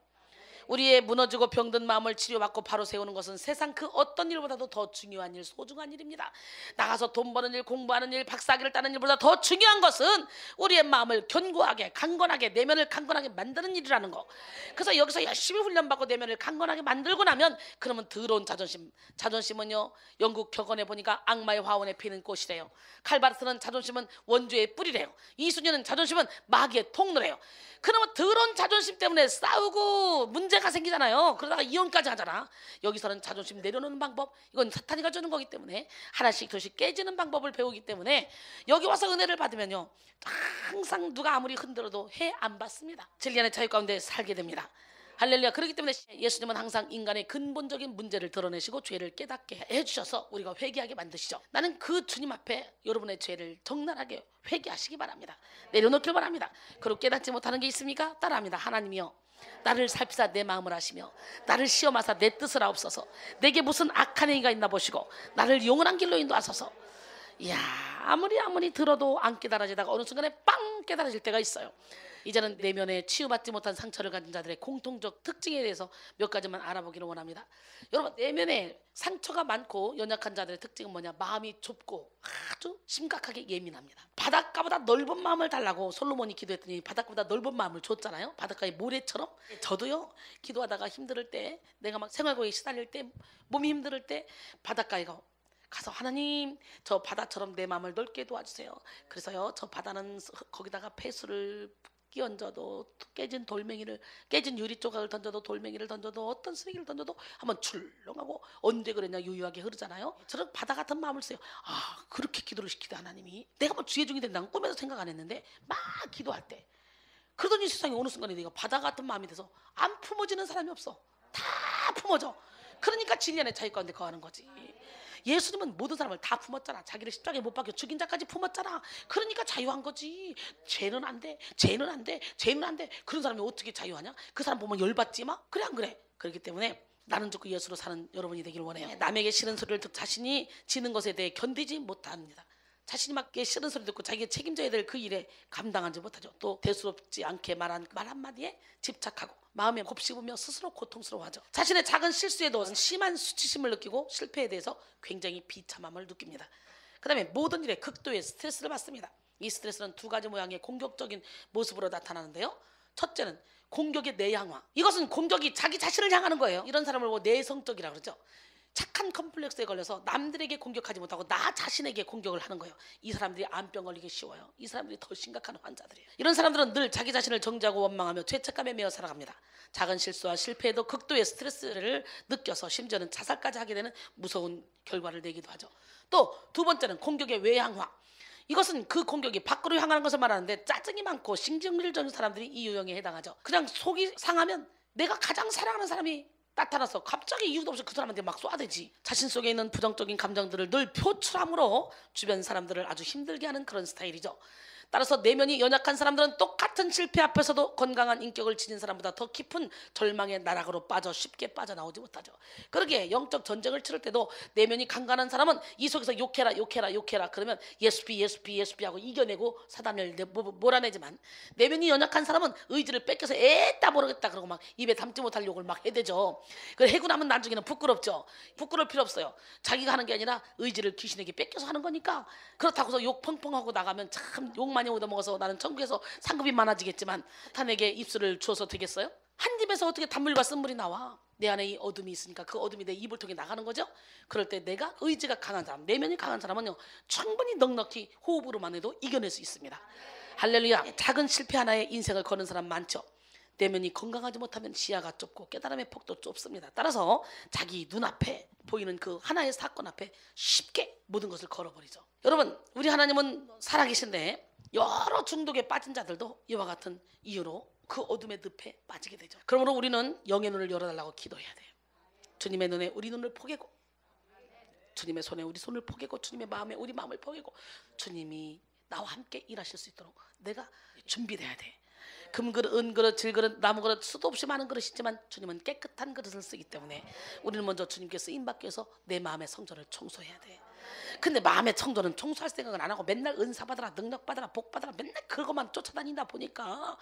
우리의 무너지고 병든 마음을 치료받고 바로 세우는 것은 세상 그 어떤 일보다도 더 중요한 일, 소중한 일입니다. 나가서 돈 버는 일, 공부하는 일, 박사학위를 따는 일보다 더 중요한 것은 우리의 마음을 견고하게, 강건하게, 내면을 강건하게 만드는 일이라는 거. 그래서 여기서 열심히 훈련받고 내면을 강건하게 만들고 나면 그러면 더러운 자존심은요, 영국 격언에 보니까 악마의 화원에 피는 꽃이래요. 칼바르트는 자존심은 원주의 뿌리래요. 이순신은 자존심은 마귀의 통로래요. 그러면 더러운 자존심 때문에 싸우고 문제가 생기잖아요. 그러다가 이혼까지 하잖아. 여기서는 자존심 내려놓는 방법, 이건 사탄이 가져오는 거기 때문에 하나씩 둘씩 깨지는 방법을 배우기 때문에 여기 와서 은혜를 받으면요, 항상 누가 아무리 흔들어도 해 안 받습니다. 진리 안의 자유 가운데 살게 됩니다. 할렐루야. 그렇기 때문에 예수님은 항상 인간의 근본적인 문제를 드러내시고 죄를 깨닫게 해주셔서 우리가 회개하게 만드시죠. 나는 그 주님 앞에 여러분의 죄를 적나라하게 회개하시기 바랍니다. 내려놓길 바랍니다. 그리고 깨닫지 못하는 게 있습니까? 따라합니다. 하나님이여, 나를 살피사 내 마음을 아시며 나를 시험하사 내 뜻을 아옵소서. 내게 무슨 악한 행위가 있나 보시고 나를 영원한 길로 인도하소서. 이야, 아무리 들어도 안 깨달아지다가 어느 순간에 빵 깨달아질 때가 있어요. 이제는 내면에 치유받지 못한 상처를 가진 자들의 공통적 특징에 대해서 몇 가지만 알아보기를 원합니다. 여러분, 내면에 상처가 많고 연약한 자들의 특징은 뭐냐? 마음이 좁고 아주 심각하게 예민합니다. 바닷가보다 넓은 마음을 달라고 솔로몬이 기도했더니 바닷가보다 넓은 마음을 줬잖아요. 바닷가의 모래처럼. 저도요, 기도하다가 힘들 때, 내가 막 생활고에 시달릴 때, 몸이 힘들 때 바닷가에 가서 하나님, 저 바다처럼 내 마음을 넓게 도와주세요. 그래서요, 저 바다는 거기다가 폐수를 끼얹어도, 깨진 유리 조각을 던져도, 돌멩이를 던져도, 어떤 쓰레기를 던져도 한번 출렁하고, 언제 그랬냐 유유하게 흐르잖아요. 저런 바다 같은 마음을 써요. 아, 그렇게 기도를 시키대 하나님이. 내가 뭐 주의 종이 된다는 꿈에도 생각 안 했는데 막 기도할 때, 그러더니 세상에 어느 순간에 내가 바다 같은 마음이 돼서 안 품어지는 사람이 없어. 다 품어져. 그러니까 진리 안에 자유 가운데 거하는 거지. 예수님은 모든 사람을 다 품었잖아. 자기를 십자가에 못 박혀 죽인 자까지 품었잖아. 그러니까 자유한 거지. 죄는 안 돼, 죄는 안 돼, 죄는 안 돼. 그런 사람이 어떻게 자유하냐? 그 사람 보면 열받지 마? 그래 안 그래? 그렇기 때문에 나는 죽고 예수로 사는 여러분이 되길 원해요. 남에게 싫은 소리를 듣고 자신이 지는 것에 대해 견디지 못합니다. 자신이 맞게 싫은 소리 듣고 자기가 책임져야 될 그 일에 감당하지 못하죠. 또 대수롭지 않게 말한 말 한마디에 집착하고 마음에 곱씹으며 스스로 고통스러워하죠. 자신의 작은 실수에도 심한 수치심을 느끼고 실패에 대해서 굉장히 비참함을 느낍니다. 그 다음에 모든 일에 극도의 스트레스를 받습니다. 이 스트레스는 두 가지 모양의 공격적인 모습으로 나타나는데요. 첫째는 공격의 내향화. 이것은 공격이 자기 자신을 향하는 거예요. 이런 사람을 내성적이라고 그러죠. 착한 컴플렉스에 걸려서 남들에게 공격하지 못하고 나 자신에게 공격을 하는 거예요. 이 사람들이 암병 걸리기 쉬워요. 이 사람들이 더 심각한 환자들이에요. 이런 사람들은 늘 자기 자신을 정죄하고 원망하며 죄책감에 매여 살아갑니다. 작은 실수와 실패에도 극도의 스트레스를 느껴서 심지어는 자살까지 하게 되는 무서운 결과를 내기도 하죠. 또 두 번째는 공격의 외향화. 이것은 그 공격이 밖으로 향하는 것을 말하는데 짜증이 많고 신경질적인 사람들이 이 유형에 해당하죠. 그냥 속이 상하면 내가 가장 사랑하는 사람이 나타나서 갑자기 이유도 없이 그 사람한테 막 쏴대지. 자신 속에 있는 부정적인 감정들을 늘 표출함으로 주변 사람들을 아주 힘들게 하는 그런 스타일이죠. 따라서 내면이 연약한 사람들은 똑같은 실패 앞에서도 건강한 인격을 지닌 사람보다 더 깊은 절망의 나락으로 빠져 쉽게 빠져나오지 못하죠. 그러기에 영적 전쟁을 치를 때도 내면이 강건한 사람은 이 속에서 욕해라 그러면 예수피 하고 이겨내고 사단을 몰아내지만, 내면이 연약한 사람은 의지를 뺏겨서 에따 모르겠다 그러고 막 입에 담지 못할 욕을 막 해대죠. 그래 해고 나면 나중에는 부끄럽죠. 부끄러울 필요 없어요. 자기가 하는 게 아니라 의지를 귀신에게 뺏겨서 하는 거니까. 그렇다고 해서 욕 펑펑하고 나가면 참 욕 많이 얻어먹어서 나는 천국에서 상급이 많아지겠지만 탄에게 입술을 주어서 되겠어요? 한 입에서 어떻게 단물과 쓴물이 나와? 내 안에 이 어둠이 있으니까 그 어둠이 내 입을 통해 나가는 거죠. 그럴 때 내가 의지가 강한 사람, 내면이 강한 사람은요, 충분히 넉넉히 호흡으로만 해도 이겨낼 수 있습니다. 할렐루야. 작은 실패 하나에 인생을 거는 사람 많죠. 내면이 건강하지 못하면 시야가 좁고 깨달음의 폭도 좁습니다. 따라서 자기 눈앞에 보이는 그 하나의 사건 앞에 쉽게 모든 것을 걸어버리죠. 여러분, 우리 하나님은 살아계신데 여러 중독에 빠진 자들도 이와 같은 이유로 그 어둠의 늪에 빠지게 되죠. 그러므로 우리는 영의 눈을 열어달라고 기도해야 돼요. 주님의 눈에 우리 눈을 포개고, 주님의 손에 우리 손을 포개고, 주님의 마음에 우리 마음을 포개고, 주님이 나와 함께 일하실 수 있도록 내가 준비돼야 돼. 금그릇, 은그릇, 질그릇, 나무그릇, 수도 없이 많은 그릇이 있지만 주님은 깨끗한 그릇을 쓰기 때문에 우리는 먼저 주님께 쓰임받기 위해서 내 마음의 성전을 청소해야 돼. 근데 마음의 청소는 청소할 생각은 안 하고 맨날 은사 받아라, 능력 받아라, 복 받아라, 맨날 그것만 쫓아다니다 보니까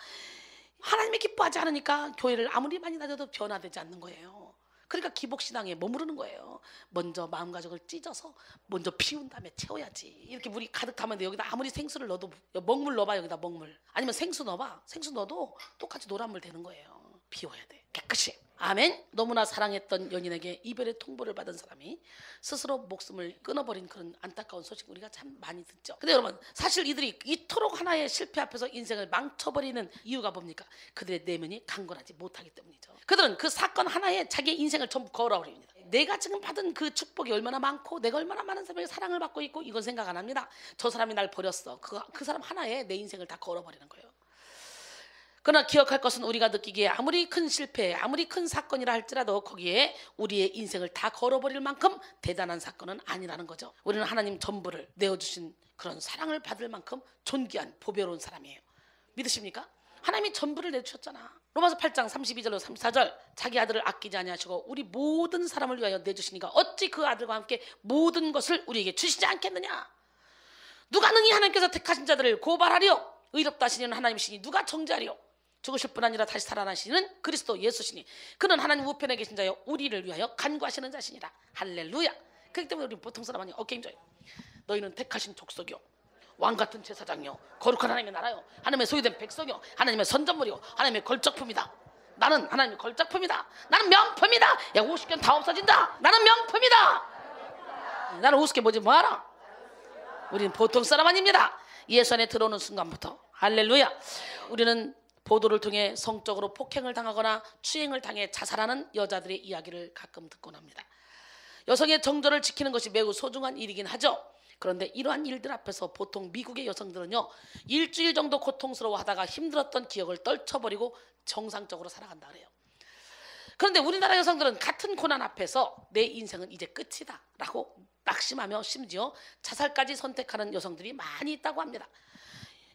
하나님이 기뻐하지 않으니까 교회를 아무리 많이 다녀도 변화되지 않는 거예요. 그러니까 기복신앙에 머무르는 거예요. 먼저 마음가짐을 찢어서 먼저 피운 다음에 채워야지. 이렇게 물이 가득 타면 여기다 아무리 생수를 넣어도, 먹물 넣어봐, 여기다 먹물. 아니면 생수 넣어봐. 생수 넣어도 똑같이 노란물 되는 거예요. 비워야 돼, 깨끗이. 아멘. 너무나 사랑했던 연인에게 이별의 통보를 받은 사람이 스스로 목숨을 끊어버린 그런 안타까운 소식 우리가 참 많이 듣죠. 근데 여러분, 사실 이들이 이토록 하나의 실패 앞에서 인생을 망쳐버리는 이유가 뭡니까? 그들의 내면이 강건하지 못하기 때문이죠. 그들은 그 사건 하나에 자기의 인생을 전부 걸어버립니다. 내가 지금 받은 그 축복이 얼마나 많고 내가 얼마나 많은 사람에게 사랑을 받고 있고 이건 생각 안 합니다. 저 사람이 날 버렸어. 그 사람 하나에 내 인생을 다 걸어버리는 거예요. 그러나 기억할 것은 우리가 느끼기에 아무리 큰 실패, 아무리 큰 사건이라 할지라도 거기에 우리의 인생을 다 걸어버릴 만큼 대단한 사건은 아니라는 거죠. 우리는 하나님 전부를 내어주신 그런 사랑을 받을 만큼 존귀한 보배로운 사람이에요. 믿으십니까? 하나님이 전부를 내주셨잖아. 로마서 8장 32절로 34절, 자기 아들을 아끼지 아니하시고 우리 모든 사람을 위하여 내주시니까 어찌 그 아들과 함께 모든 것을 우리에게 주시지 않겠느냐. 누가 능히 하나님께서 택하신 자들을 고발하리요. 의롭다 하시는 하나님이시니 누가 정죄하리요. 죽으실 뿐 아니라 다시 살아나시는 그리스도 예수시니 그는 하나님 우편에 계신 자여 우리를 위하여 간구하시는 자시니라. 할렐루야. 그렇기 때문에 우리 보통 사람 아니 어깨 힘줘요. 너희는 택하신 족속이요, 왕같은 제사장이요, 거룩한 하나님의 나라요, 하나님의 소유된 백성이요, 하나님의 선전물이요, 하나님의 걸작품이다. 나는 하나님의 걸작품이다. 나는 명품이다. 야, 50견 다 없어진다. 나는 명품이다. 나는 우습게 보지 마라. 우리는 보통 사람 아닙니다. 예수 안에 들어오는 순간부터 할렐루야. 우리는 보도를 통해 성적으로 폭행을 당하거나 추행을 당해 자살하는 여자들의 이야기를 가끔 듣곤 합니다. 여성의 정절을 지키는 것이 매우 소중한 일이긴 하죠. 그런데 이러한 일들 앞에서 보통 미국의 여성들은요, 일주일 정도 고통스러워하다가 힘들었던 기억을 떨쳐버리고 정상적으로 살아간다 그래요. 그런데 우리나라 여성들은 같은 고난 앞에서 내 인생은 이제 끝이다 라고 낙심하며 심지어 자살까지 선택하는 여성들이 많이 있다고 합니다.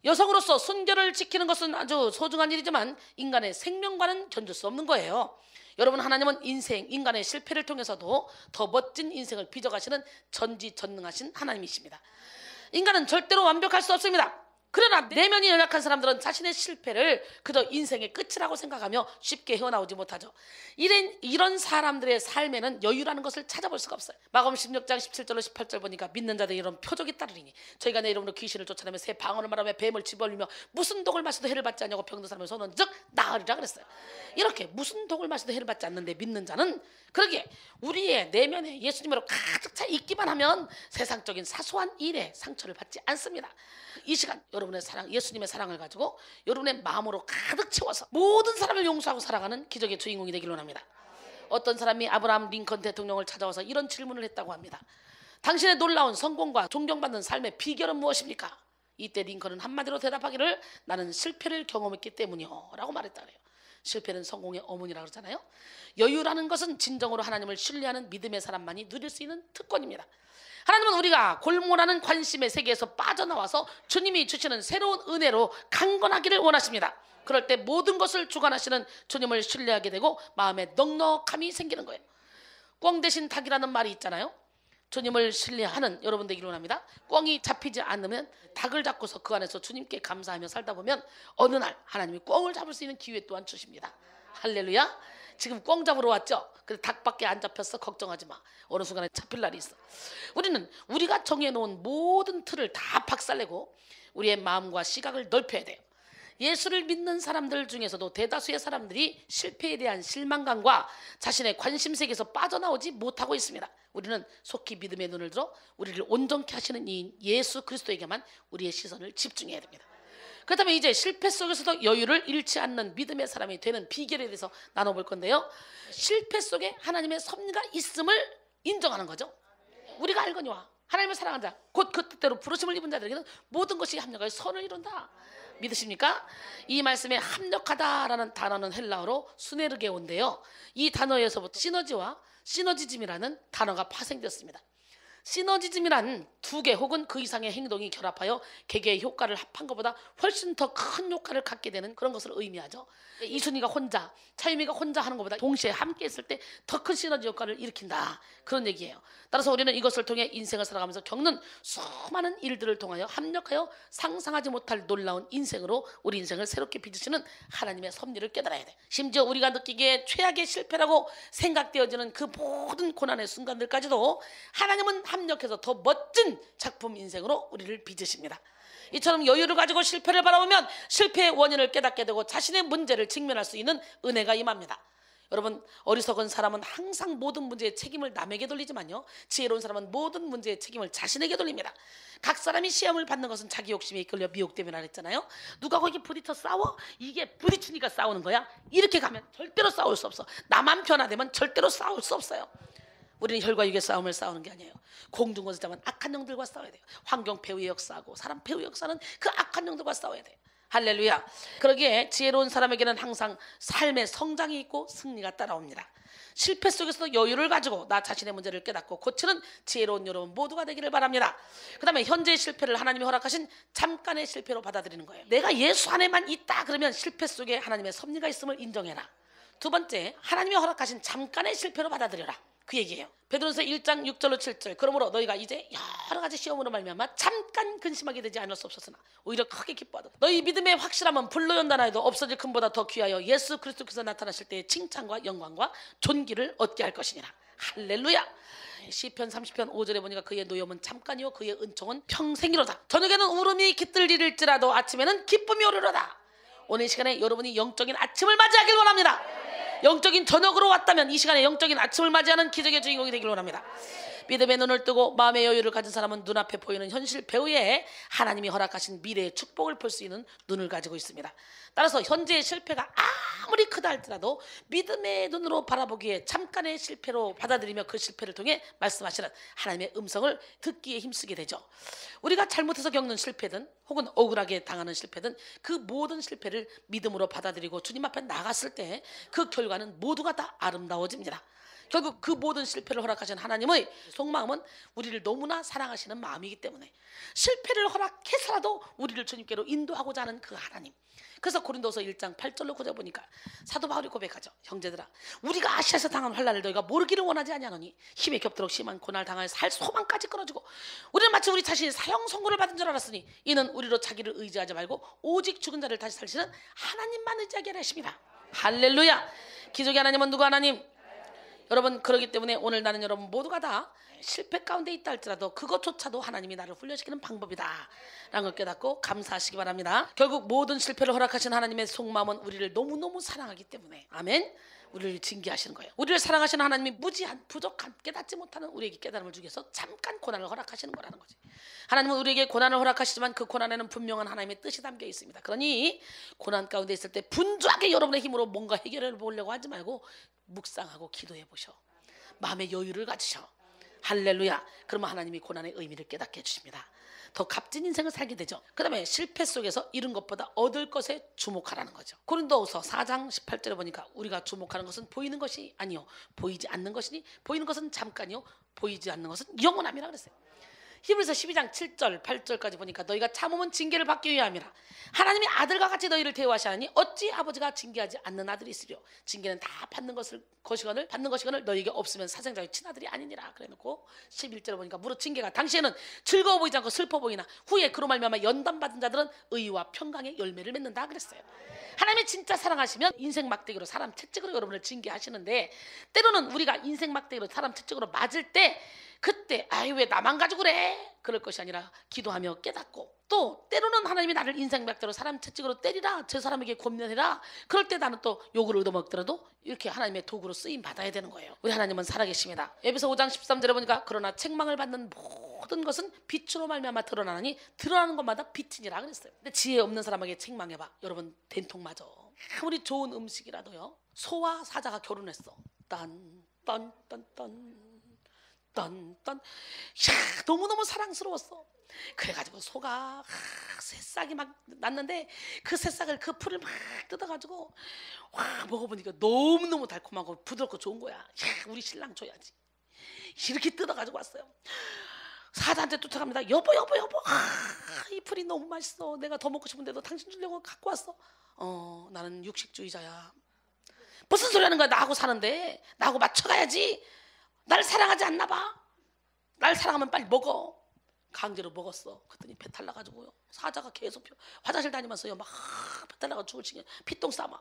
여성으로서 순결을 지키는 것은 아주 소중한 일이지만 인간의 생명과는 견줄 수 없는 거예요. 여러분, 하나님은 인간의 실패를 통해서도 더 멋진 인생을 빚어가시는 전지전능하신 하나님이십니다. 인간은 절대로 완벽할 수 없습니다. 그러나 내면이 연약한 사람들은 자신의 실패를 그저 인생의 끝이라고 생각하며 쉽게 헤어나오지 못하죠. 이런 사람들의 삶에는 여유라는 것을 찾아볼 수가 없어요. 마가복음 16장 17절로 18절 보니까 믿는 자들이 이런 표적이 따르리니 저희가 내 이름으로 귀신을 쫓아내며 새 방언을 말하며 뱀을 집어올리며 무슨 독을 마셔도 해를 받지 않냐고 병든 사람의 손은 즉 나으리라 그랬어요. 이렇게 무슨 독을 마셔도 해를 받지 않는데 믿는 자는 그러기에 우리의 내면에 예수님으로 가득 차 있기만 하면 세상적인 사소한 일에 상처를 받지 않습니다. 이 시간 여러분의 사랑, 예수님의 사랑을 가지고 여러분의 마음으로 가득 채워서 모든 사람을 용서하고 살아가는 기적의 주인공이 되기를 원합니다. 어떤 사람이 아브라함 링컨 대통령을 찾아와서 이런 질문을 했다고 합니다. 당신의 놀라운 성공과 존경받는 삶의 비결은 무엇입니까? 이때 링컨은 한마디로 대답하기를 나는 실패를 경험했기 때문이요 라고 말했다 그래요. 실패는 성공의 어머니라고 그러잖아요. 여유라는 것은 진정으로 하나님을 신뢰하는 믿음의 사람만이 누릴 수 있는 특권입니다. 하나님은 우리가 골몰하는 관심의 세계에서 빠져나와서 주님이 주시는 새로운 은혜로 강건하기를 원하십니다. 그럴 때 모든 것을 주관하시는 주님을 신뢰하게 되고 마음에 넉넉함이 생기는 거예요. 꿩 대신 닭이라는 말이 있잖아요. 주님을 신뢰하는 여러분 되기를 원합니다. 꿩이 잡히지 않으면 닭을 잡고서 그 안에서 주님께 감사하며 살다 보면 어느 날 하나님이 꿩을 잡을 수 있는 기회 또한 주십니다. 할렐루야. 지금 꿩 잡으러 왔죠. 근데 닭밖에 안 잡혔어. 걱정하지 마. 어느 순간에 잡힐 날이 있어. 우리는 우리가 정해놓은 모든 틀을 다 박살내고 우리의 마음과 시각을 넓혀야 돼요. 예수를 믿는 사람들 중에서도 대다수의 사람들이 실패에 대한 실망감과 자신의 관심색에서 빠져나오지 못하고 있습니다. 우리는 속히 믿음의 눈을 들어 우리를 온전케 하시는 이 예수 그리스도에게만 우리의 시선을 집중해야 됩니다. 그렇다면 이제 실패 속에서도 여유를 잃지 않는 믿음의 사람이 되는 비결에 대해서 나눠볼 건데요. 실패 속에 하나님의 섭리가 있음을 인정하는 거죠. 우리가 알거니와 하나님을 사랑하는 자, 곧 그 뜻대로 부르심을 입은 자들에게는 모든 것이 합력하여 선을 이룬다. 믿으십니까? 이 말씀에 합력하다라는 단어는 헬라어로 수네르게온데요. 이 단어에서부터 시너지와 시너지즘이라는 단어가 파생되었습니다. 시너지즘이란 두 개 혹은 그 이상의 행동이 결합하여 개개의 효과를 합한 것보다 훨씬 더 큰 효과를 갖게 되는 그런 것을 의미하죠. 이순이가 혼자, 차유미가 혼자 하는 것보다 동시에 함께 했을 때 더 큰 시너지 효과를 일으킨다, 그런 얘기예요. 따라서 우리는 이것을 통해 인생을 살아가면서 겪는 수많은 일들을 통하여 합력하여 상상하지 못할 놀라운 인생으로 우리 인생을 새롭게 빚으시는 하나님의 섭리를 깨달아야 돼. 심지어 우리가 느끼기에 최악의 실패라고 생각되어지는 그 모든 고난의 순간들까지도 하나님은 합력해서 더 멋진 작품 인생으로 우리를 빚으십니다. 이처럼 여유를 가지고 실패를 바라보면 실패의 원인을 깨닫게 되고 자신의 문제를 직면할 수 있는 은혜가 임합니다. 여러분, 어리석은 사람은 항상 모든 문제의 책임을 남에게 돌리지만요, 지혜로운 사람은 모든 문제의 책임을 자신에게 돌립니다. 각 사람이 시험을 받는 것은 자기 욕심에 이끌려 미혹되면 하랬잖아요. 누가 거기 부딪혀 싸워? 이게 부딪히니까 싸우는 거야? 이렇게 가면 절대로 싸울 수 없어. 나만 변화되면 절대로 싸울 수 없어요. 우리는 혈과 육의 싸움을 싸우는 게 아니에요. 공중권세 잡은 악한 영들과 싸워야 돼요. 환경 배후의 역사하고 사람 배후의 역사는 그 악한 영들과 싸워야 돼요. 할렐루야. 그러기에 지혜로운 사람에게는 항상 삶의 성장이 있고 승리가 따라옵니다. 실패 속에서도 여유를 가지고 나 자신의 문제를 깨닫고 고치는 지혜로운 여러분 모두가 되기를 바랍니다. 그 다음에 현재의 실패를 하나님이 허락하신 잠깐의 실패로 받아들이는 거예요. 내가 예수 안에만 있다 그러면 실패 속에 하나님의 섭리가 있음을 인정해라. 두 번째, 하나님이 허락하신 잠깐의 실패로 받아들여라, 그 얘기예요. 베드로전서 1장 6절로 7절. 그러므로 너희가 이제 여러 가지 시험으로 말미암아 잠깐 근심하게 되지 않을 수 없었으나 오히려 크게 기뻐하도다. 너희 믿음의 확실함은 불로 연단하여도 없어질 금보다 더 귀하여 예수 그리스도께서 나타나실 때의 칭찬과 영광과 존귀를 얻게 할 것이니라. 할렐루야. 시편 30편 5절에 보니까 그의 노염은 잠깐이요 그의 은총은 평생이로다. 저녁에는 울음이 깃들일지라도 아침에는 기쁨이 오리로다. 오늘 이 시간에 여러분이 영적인 아침을 맞이하길 원합니다. 영적인 저녁으로 왔다면 이 시간에 영적인 아침을 맞이하는 기적의 주인공이 되길 원합니다. 믿음의 눈을 뜨고 마음의 여유를 가진 사람은 눈앞에 보이는 현실 배후에 하나님이 허락하신 미래의 축복을 볼 수 있는 눈을 가지고 있습니다. 따라서 현재의 실패가 아무리 크다 할지라도 믿음의 눈으로 바라보기에 잠깐의 실패로 받아들이며 그 실패를 통해 말씀하시는 하나님의 음성을 듣기에 힘쓰게 되죠. 우리가 잘못해서 겪는 실패든 혹은 억울하게 당하는 실패든 그 모든 실패를 믿음으로 받아들이고 주님 앞에 나갔을 때 그 결과는 모두가 다 아름다워집니다. 결국 그 모든 실패를 허락하신 하나님의 속마음은 우리를 너무나 사랑하시는 마음이기 때문에 실패를 허락해서라도 우리를 주님께로 인도하고자 하는 그 하나님. 그래서 고린도서 1장 8절로 9절 보니까 사도 바울이 고백하죠. 형제들아, 우리가 아시아에서 당한 환난을 너희가 모르기를 원하지 아니하노니 힘에 겹도록 심한 고난을 당하여 살 소망까지 끊어지고 우리는 마치 우리 자신이 사형 선고를 받은 줄 알았으니 이는 우리로 자기를 의지하지 말고 오직 죽은 자를 다시 살리시는 하나님만 의지하게 하십니다. 할렐루야. 기적의 하나님은 누구 하나님? 여러분, 그렇기 때문에 오늘 나는 여러분 모두가 다 실패 가운데 있다 할지라도 그것조차도 하나님이 나를 훈련시키는 방법이다 라는 걸 깨닫고 감사하시기 바랍니다. 결국 모든 실패를 허락하신 하나님의 속마음은 우리를 너무너무 사랑하기 때문에, 아멘, 우리를 징계하시는 거예요. 우리를 사랑하시는 하나님이 무지한, 부족한, 깨닫지 못하는 우리에게 깨달음을 주기 위해서 잠깐 고난을 허락하시는 거라는 거지. 하나님은 우리에게 고난을 허락하시지만 그 고난에는 분명한 하나님의 뜻이 담겨 있습니다. 그러니 고난 가운데 있을 때 분주하게 여러분의 힘으로 뭔가 해결해 보려고 하지 말고 묵상하고 기도해 보셔. 마음의 여유를 가지셔. 할렐루야. 그러면 하나님이 고난의 의미를 깨닫게 해주십니다. 더 값진 인생을 살게 되죠. 그 다음에 실패 속에서 잃은 것보다 얻을 것에 주목하라는 거죠. 고린도후서 4장 18절에 보니까 우리가 주목하는 것은 보이는 것이 아니요 보이지 않는 것이니 보이는 것은 잠깐이요 보이지 않는 것은 영원함이라 그랬어요. 히브리서 12장 7절 8절까지 보니까 너희가 참으면 징계를 받기 위함이라. 하나님이 아들과 같이 너희를 대우하시나니 어찌 아버지가 징계하지 않는 아들이 있으리요. 징계는 다 받는 것이거늘 너희에게 없으면 사생자의 친아들이 아니니라. 그래놓고 11절에 보니까 무릇 징계가 당시에는 즐거워 보이지 않고 슬퍼 보이나 후에 그로 말미암아 연단받은 자들은 의와 평강의 열매를 맺는다 그랬어요. 하나님이 진짜 사랑하시면 인생 막대기로 사람 채찍으로 여러분을 징계하시는데, 때로는 우리가 인생 막대기로 사람 채찍으로 맞을 때 그때 아유 왜 나만 가지고 그래 그럴 것이 아니라 기도하며 깨닫고, 또 때로는 하나님이 나를 인생 막대로 사람 채찍으로 때리라, 저 사람에게 권면해라, 그럴 때 나는 또 욕을 얻어먹더라도 이렇게 하나님의 도구로 쓰임 받아야 되는 거예요. 우리 하나님은 살아계십니다. 에베소 5장 13절에 보니까 그러나 책망을 받는 모든 것은 빛으로 말미암아 드러나니 드러나는 것마다 빛이니라 그랬어요. 근데 지혜 없는 사람에게 책망해봐. 여러분 된통 맞아. 아무리 좋은 음식이라도요, 소와 사자가 결혼했어. 너무너무 사랑스러웠어. 그래가지고 소가 새싹이 막 났는데 그 새싹을 그 풀을 막 뜯어가지고 먹어보니까 너무너무 달콤하고 부드럽고 좋은 거야. 우리 신랑 줘야지. 이렇게 뜯어가지고 왔어요. 사자한테 쫓아갑니다. 여보 여보 여보, 이 풀이 너무 맛있어. 내가 더 먹고 싶은데도 당신 주려고 갖고 왔어. 나는 육식주의자야. 무슨 소리 하는 거야. 나하고 사는데 나하고 맞춰가야지. 날 사랑하지 않나 봐. 날 사랑하면 빨리 먹어. 강제로 먹었어. 그랬더니 배탈 나가지고요, 사자가 계속 화장실 다니면서요 막 배탈 나가 죽을 지경 피똥 싸마.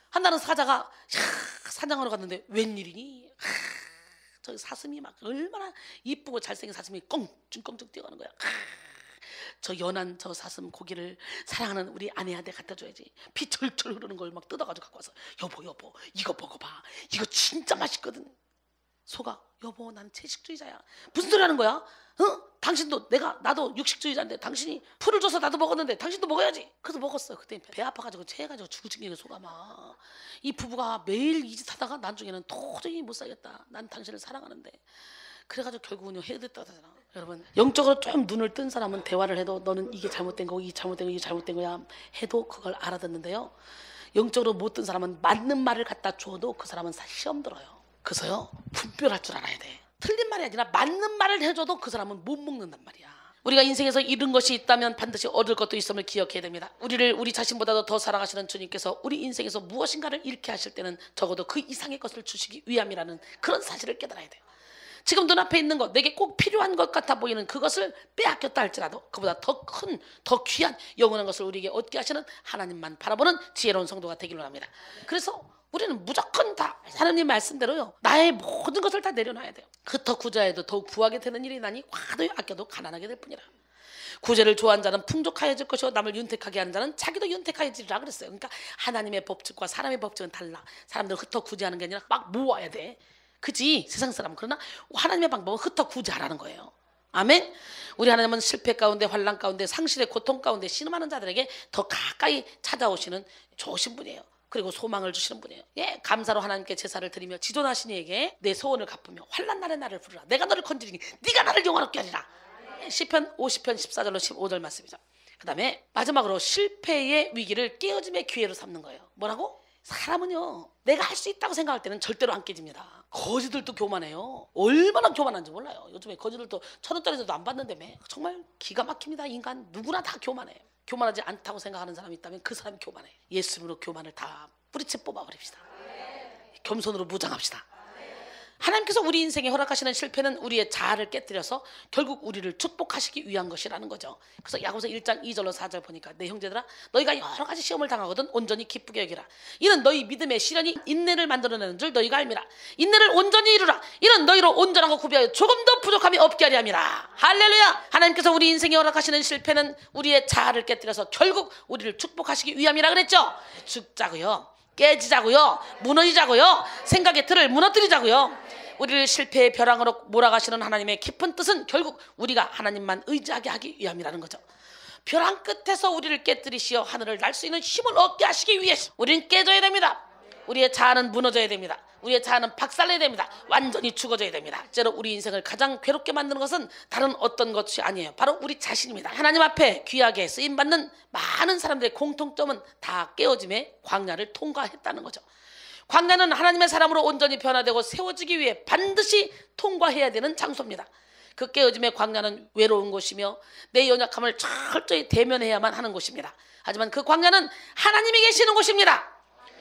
한 날은 사자가 사냥하러 갔는데 웬일이니? 저기 사슴이 막 얼마나 이쁘고 잘생긴 사슴이 껑충껑충 뛰어가는 거야. 저 연한 저 사슴 고기를 사랑하는 우리 아내한테 갖다 줘야지. 피 철철 흐르는 걸 막 뜯어가지고 갖고 와서 여보 여보 이거 먹어봐. 이거 진짜 맛있거든. 소가 여보 난 채식주의자야. 무슨 소리 하는 거야? 당신도 나도 육식주의자인데 당신이 풀을 줘서 나도 먹었는데 당신도 먹어야지. 그래서 먹었어. 그때 배 아파가지고 체해가지고 죽을 지경에 소가 막. 이 부부가 매일 이 짓 하다가 나중에는 도저히 못 살겠다. 난 당신을 사랑하는데. 그래가지고 결국은 헤어졌다 하잖아. 여러분, 영적으로 좀 눈을 뜬 사람은 대화를 해도 너는 이게 잘못된 거고 이게 잘못된 거 이게 잘못된 거야 해도 그걸 알아듣는데요, 영적으로 못 뜬 사람은 맞는 말을 갖다 줘도 그 사람은 시험 들어요. 그래서요 분별할 줄 알아야 돼. 틀린 말이 아니라 맞는 말을 해줘도 그 사람은 못 먹는단 말이야. 우리가 인생에서 잃은 것이 있다면 반드시 얻을 것도 있음을 기억해야 됩니다. 우리를 우리 자신보다도 더 사랑하시는 주님께서 우리 인생에서 무엇인가를 잃게 하실 때는 적어도 그 이상의 것을 주시기 위함이라는 그런 사실을 깨달아야 돼요. 지금 눈앞에 있는 것, 내게 꼭 필요한 것 같아 보이는 그것을 빼앗겼다 할지라도 그보다 더 큰, 더 귀한 영원한 것을 우리에게 얻게 하시는 하나님만 바라보는 지혜로운 성도가 되기를 합니다. 그래서 우리는 무조건 다 하나님 말씀대로요 나의 모든 것을 다 내려놔야 돼요. 더 구자해도 더욱 부하게 되는 일이 나니 과도히 아껴도 가난하게 될 뿐이라. 구제를 좋아하는 자는 풍족하여질 것이요 남을 윤택하게 하는 자는 자기도 윤택하여지리라 그랬어요. 그러니까 하나님의 법칙과 사람의 법칙은 달라. 사람들은 흩어 구제하는 게 아니라 막 모아야 돼. 그지? 세상 사람은. 그러나 하나님의 방법은 흩어 구제하라는 거예요. 아멘. 우리 하나님은 실패 가운데, 환난 가운데, 상실의 고통 가운데 신음하는 자들에게 더 가까이 찾아오시는 좋으신 분이에요. 그리고 소망을 주시는 분이에요. 예, 감사로 하나님께 제사를 드리며 지존하신 이에게 내 소원을 갚으며 환난 날에 나를 부르라. 내가 너를 건지리니 네가 나를 영원롭게 하리라. 시편 50편 14절로 15절 말씀이죠. 그 다음에 마지막으로 실패의 위기를 깨어짐의 기회로 삼는 거예요. 뭐라고? 사람은요 내가 할 수 있다고 생각할 때는 절대로 안 깨집니다. 거지들도 교만해요. 얼마나 교만한지 몰라요. 요즘에 거지들도 1,000원짜리도 안 받는다며. 정말 기가 막힙니다. 인간 누구나 다 교만해요. 교만하지 않다고 생각하는 사람이 있다면 그 사람이 교만해. 예수님으로 교만을 다 뿌리채 뽑아버립시다. 겸손으로 무장합시다. 하나님께서 우리 인생에 허락하시는 실패는 우리의 자아를 깨뜨려서 결국 우리를 축복하시기 위한 것이라는 거죠. 그래서 야고보서 1장 2절로 4절 보니까 내 형제들아 너희가 여러 가지 시험을 당하거든 온전히 기쁘게 여기라. 이는 너희 믿음의 시련이 인내를 만들어내는 줄 너희가 알미라. 인내를 온전히 이루라. 이는 너희로 온전하고 구비하여 조금도 부족함이 없게 하려 함이라. 할렐루야. 하나님께서 우리 인생에 허락하시는 실패는 우리의 자아를 깨뜨려서 결국 우리를 축복하시기 위함이라 그랬죠. 죽자고요, 깨지자고요, 무너지자고요, 생각의 틀을 무너뜨리자고요. 우리를 실패의 벼랑으로 몰아가시는 하나님의 깊은 뜻은 결국 우리가 하나님만 의지하게 하기 위함이라는 거죠. 벼랑 끝에서 우리를 깨뜨리시어 하늘을 날 수 있는 힘을 얻게 하시기 위해서 우리는 깨져야 됩니다. 우리의 자아는 무너져야 됩니다. 우리의 자아는 박살내야 됩니다. 완전히 죽어져야 됩니다. 실제로 우리 인생을 가장 괴롭게 만드는 것은 다른 어떤 것이 아니에요. 바로 우리 자신입니다. 하나님 앞에 귀하게 쓰임받는 많은 사람들의 공통점은 다 깨어짐의 광야를 통과했다는 거죠. 광야는 하나님의 사람으로 온전히 변화되고 세워지기 위해 반드시 통과해야 되는 장소입니다. 그 깨어짐의 광야는 외로운 곳이며 내 연약함을 철저히 대면해야만 하는 곳입니다. 하지만 그 광야는 하나님이 계시는 곳입니다.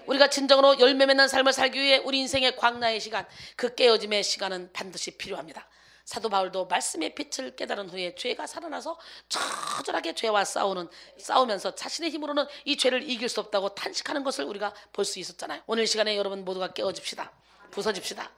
우리가 진정으로 열매 맺는 삶을 살기 위해 우리 인생의 광야의 시간, 그 깨어짐의 시간은 반드시 필요합니다. 사도 바울도 말씀의 빛을 깨달은 후에 죄가 살아나서 처절하게 죄와 싸우면서 자신의 힘으로는 이 죄를 이길 수 없다고 탄식하는 것을 우리가 볼 수 있었잖아요. 오늘 시간에 여러분 모두가 깨어집시다. 부서집시다.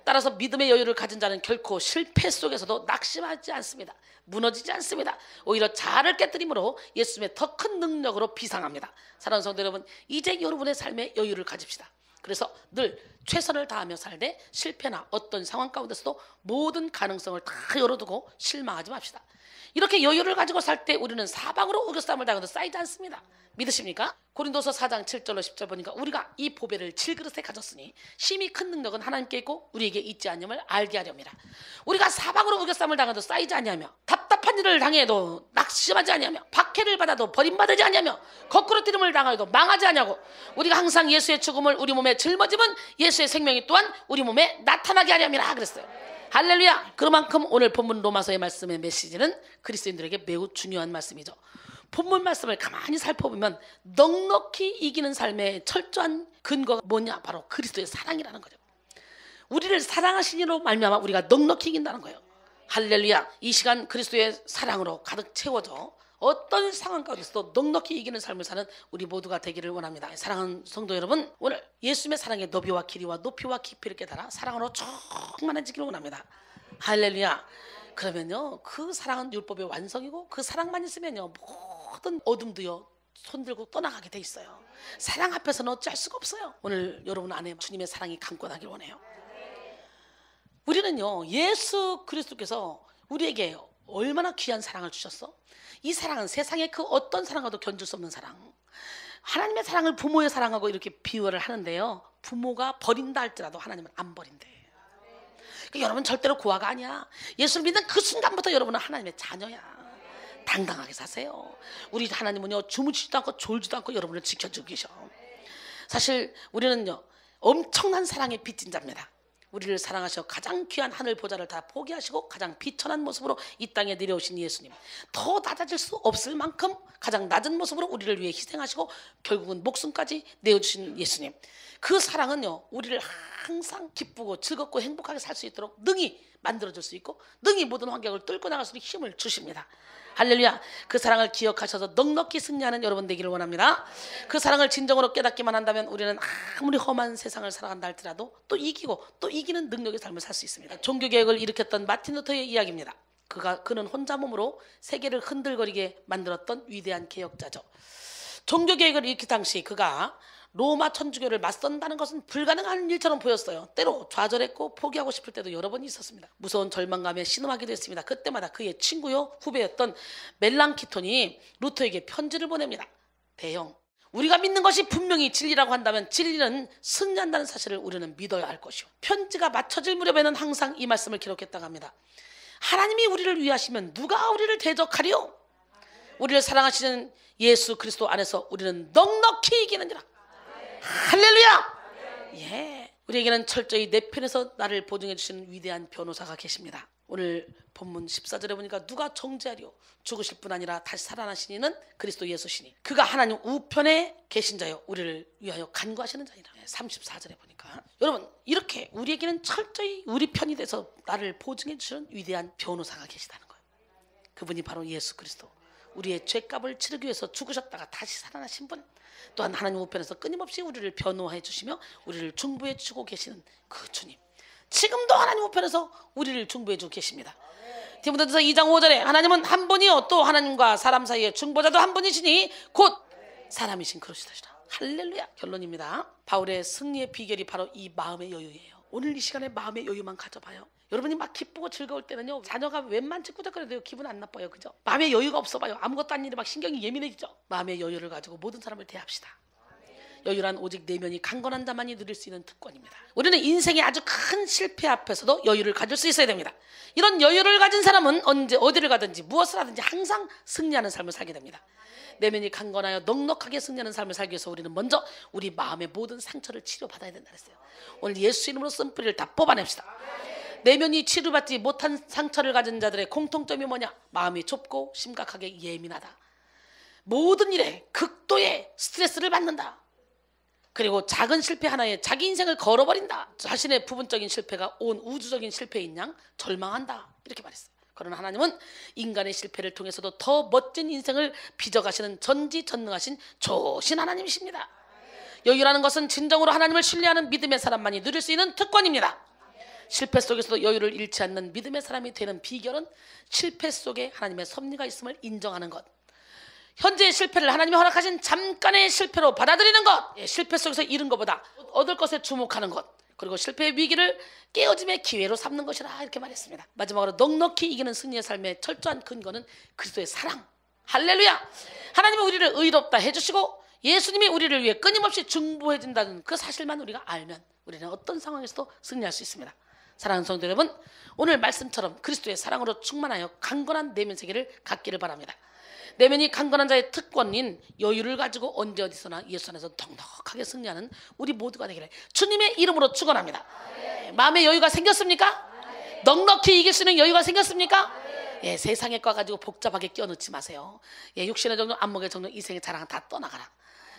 따라서 믿음의 여유를 가진 자는 결코 실패 속에서도 낙심하지 않습니다. 무너지지 않습니다. 오히려 자아를 깨뜨림으로 예수님의 더 큰 능력으로 비상합니다. 사랑하는 성도 여러분, 이제 여러분의 삶에 여유를 가집시다. 그래서 늘 최선을 다하며 살되 실패나 어떤 상황 가운데서도 모든 가능성을 다 열어두고 실망하지 맙시다. 이렇게 여유를 가지고 살 때 우리는 사방으로 우겨싸움을 당해도 쌓이지 않습니다. 믿으십니까? 고린도서 4장 7절로 10절 보니까 우리가 이 보배를 질그릇에 가졌으니 심히 큰 능력은 하나님께 있고 우리에게 있지 않음을 알게 하렵니다. 우리가 사방으로 우겨싸움을 당해도 쌓이지 아니하며 답답한 일을 당해도 낙심하지 아니하며 박해를 받아도 버림받지 아니하며 거꾸로 뛰름을 당하여도 망하지 아니하고 우리가 항상 예수의 죽음을 우리 몸에 짊어지면 예수의 생명이 또한 우리 몸에 나타나게 하렵니다 그랬어요. 할렐루야. 그만큼 오늘 본문 로마서의 말씀의 메시지는 그리스도인들에게 매우 중요한 말씀이죠. 본문 말씀을 가만히 살펴보면 넉넉히 이기는 삶의 철저한 근거가 뭐냐? 바로 그리스도의 사랑이라는 거죠. 우리를 사랑하신 이로 말미암아 우리가 넉넉히 이긴다는 거예요. 할렐루야. 이 시간 그리스도의 사랑으로 가득 채워져 어떤 상황 가운데서도 넉넉히 이기는 삶을 사는 우리 모두가 되기를 원합니다. 사랑하는 성도 여러분, 오늘 예수님의 사랑의 너비와 길이와 높이와 깊이를 깨달아 사랑으로 충만해지기를 원합니다. 할렐루야. 그러면요, 그 사랑은 율법의 완성이고 그 사랑만 있으면요, 모든 어둠도요 손들고 떠나가게 돼 있어요. 사랑 앞에서는 어찌할 수가 없어요. 오늘 여러분 안에 주님의 사랑이 강권하길 원해요. 우리는요, 예수 그리스도께서 우리에게 얼마나 귀한 사랑을 주셨어? 이 사랑은 세상의 그 어떤 사랑과도 견줄 수 없는 사랑. 하나님의 사랑을 부모의 사랑하고 이렇게 비유를 하는데요, 부모가 버린다 할지라도 하나님은 안 버린대. 그러니까 여러분 절대로 고아가 아니야. 예수를 믿는 그 순간부터 여러분은 하나님의 자녀야. 당당하게 사세요. 우리 하나님은요, 주무시지도 않고 졸지도 않고 여러분을 지켜주고 계셔. 사실 우리는요, 엄청난 사랑의 빚진 자입니다. 우리를 사랑하셔 가장 귀한 하늘 보좌를 다 포기하시고 가장 비천한 모습으로 이 땅에 내려오신 예수님, 더 낮아질 수 없을 만큼 가장 낮은 모습으로 우리를 위해 희생하시고 결국은 목숨까지 내어주신 예수님, 그 사랑은요, 우리를 항상 기쁘고 즐겁고 행복하게 살 수 있도록 능히 만들어줄 수 있고 능히 모든 환경을 뚫고 나갈 수 있는 힘을 주십니다. 할렐루야. 그 사랑을 기억하셔서 넉넉히 승리하는 여러분 되기를 원합니다. 그 사랑을 진정으로 깨닫기만 한다면 우리는 아무리 험한 세상을 살아간다 할지라도 또 이기고 또 이기는 능력의 삶을 살 수 있습니다. 종교개혁을 일으켰던 마틴 루터의 이야기입니다. 그는 혼자 몸으로 세계를 흔들거리게 만들었던 위대한 개혁자죠. 종교개혁을 일으킬 당시 그가 로마 천주교를 맞선다는 것은 불가능한 일처럼 보였어요. 때로 좌절했고 포기하고 싶을 때도 여러 번 있었습니다. 무서운 절망감에 신음하기도 했습니다. 그때마다 그의 친구요 후배였던 멜랑키톤이 루터에게 편지를 보냅니다. 대형, 우리가 믿는 것이 분명히 진리라고 한다면 진리는 승리한다는 사실을 우리는 믿어야 할 것이오. 편지가 맞춰질 무렵에는 항상 이 말씀을 기록했다고 합니다. 하나님이 우리를 위하시면 누가 우리를 대적하리요? 우리를 사랑하시는 예수 그리스도 안에서 우리는 넉넉히 이기느니라. 할렐루야. 예, 우리에게는 철저히 내 편에서 나를 보증해 주시는 위대한 변호사가 계십니다. 오늘 본문 14절에 보니까 누가 정죄하리요? 죽으실 뿐 아니라 다시 살아나신 이는 그리스도 예수시니 그가 하나님 우편에 계신 자요 우리를 위하여 간구하시는 자니라. 34절에 보니까 여러분, 이렇게 우리에게는 철저히 우리 편이 돼서 나를 보증해 주시는 위대한 변호사가 계시다는 거예요. 그분이 바로 예수 그리스도, 우리의 죄값을 치르기 위해서 죽으셨다가 다시 살아나신 분, 또한 하나님 우편에서 끊임없이 우리를 변호해 주시며 우리를 중보해 주고 계시는 그 주님, 지금도 하나님 우편에서 우리를 중보해 주고 계십니다. 디모데전서 2장 5절에 하나님은 한 분이요 또 하나님과 사람 사이의 중보자도 한 분이시니 곧 사람이신 그리스도시라. 할렐루야. 결론입니다. 바울의 승리의 비결이 바로 이 마음의 여유예요. 오늘 이 시간에 마음의 여유만 가져봐요. 여러분이 막 기쁘고 즐거울 때는요, 자녀가 웬만치 꾸덕거려도 기분 안 나빠요. 그죠? 마음의 여유가 없어 봐요. 아무것도 아닌 일에 막 신경이 예민해지죠. 마음의 여유를 가지고 모든 사람을 대합시다. 여유란 오직 내면이 강건한 자만이 누릴 수 있는 특권입니다. 우리는 인생의 아주 큰 실패 앞에서도 여유를 가질 수 있어야 됩니다. 이런 여유를 가진 사람은 언제 어디를 가든지 무엇을 하든지 항상 승리하는 삶을 살게 됩니다. 내면이 강건하여 넉넉하게 승리하는 삶을 살기 위해서 우리는 먼저 우리 마음의 모든 상처를 치료받아야 된다 그랬어요. 오늘 예수 이름으로 쓴 뿌리를 다 뽑아냅시다. 내면이 치료받지 못한 상처를 가진 자들의 공통점이 뭐냐? 마음이 좁고 심각하게 예민하다. 모든 일에 극도의 스트레스를 받는다. 그리고 작은 실패 하나에 자기 인생을 걸어버린다. 자신의 부분적인 실패가 온 우주적인 실패인 양 절망한다. 이렇게 말했어요. 그러나 하나님은 인간의 실패를 통해서도 더 멋진 인생을 빚어가시는 전지전능하신 좋으신 하나님이십니다. 여유라는 것은 진정으로 하나님을 신뢰하는 믿음의 사람만이 누릴 수 있는 특권입니다. 실패 속에서도 여유를 잃지 않는 믿음의 사람이 되는 비결은 실패 속에 하나님의 섭리가 있음을 인정하는 것, 현재의 실패를 하나님이 허락하신 잠깐의 실패로 받아들이는 것, 실패 속에서 잃은 것보다 얻을 것에 주목하는 것, 그리고 실패의 위기를 깨어짐의 기회로 삼는 것이라 이렇게 말했습니다. 마지막으로 넉넉히 이기는 승리의 삶의 철저한 근거는 그리스도의 사랑. 할렐루야. 하나님이 우리를 의롭다 해주시고 예수님이 우리를 위해 끊임없이 중보해 준다는 그 사실만 우리가 알면 우리는 어떤 상황에서도 승리할 수 있습니다. 사랑하는 성도 여러분, 오늘 말씀처럼 그리스도의 사랑으로 충만하여 강건한 내면 세계를 갖기를 바랍니다. 내면이 강건한 자의 특권인 여유를 가지고 언제 어디서나 예수 안에서 넉넉하게 승리하는 우리 모두가 되기를 주님의 이름으로 축원합니다. 마음의 여유가 생겼습니까? 넉넉히 이길 수 있는 여유가 생겼습니까? 예, 세상의 과 가지고 복잡하게 끼워넣지 마세요. 예, 육신의 정령, 안목의 정령, 이생의 자랑 다 떠나가라.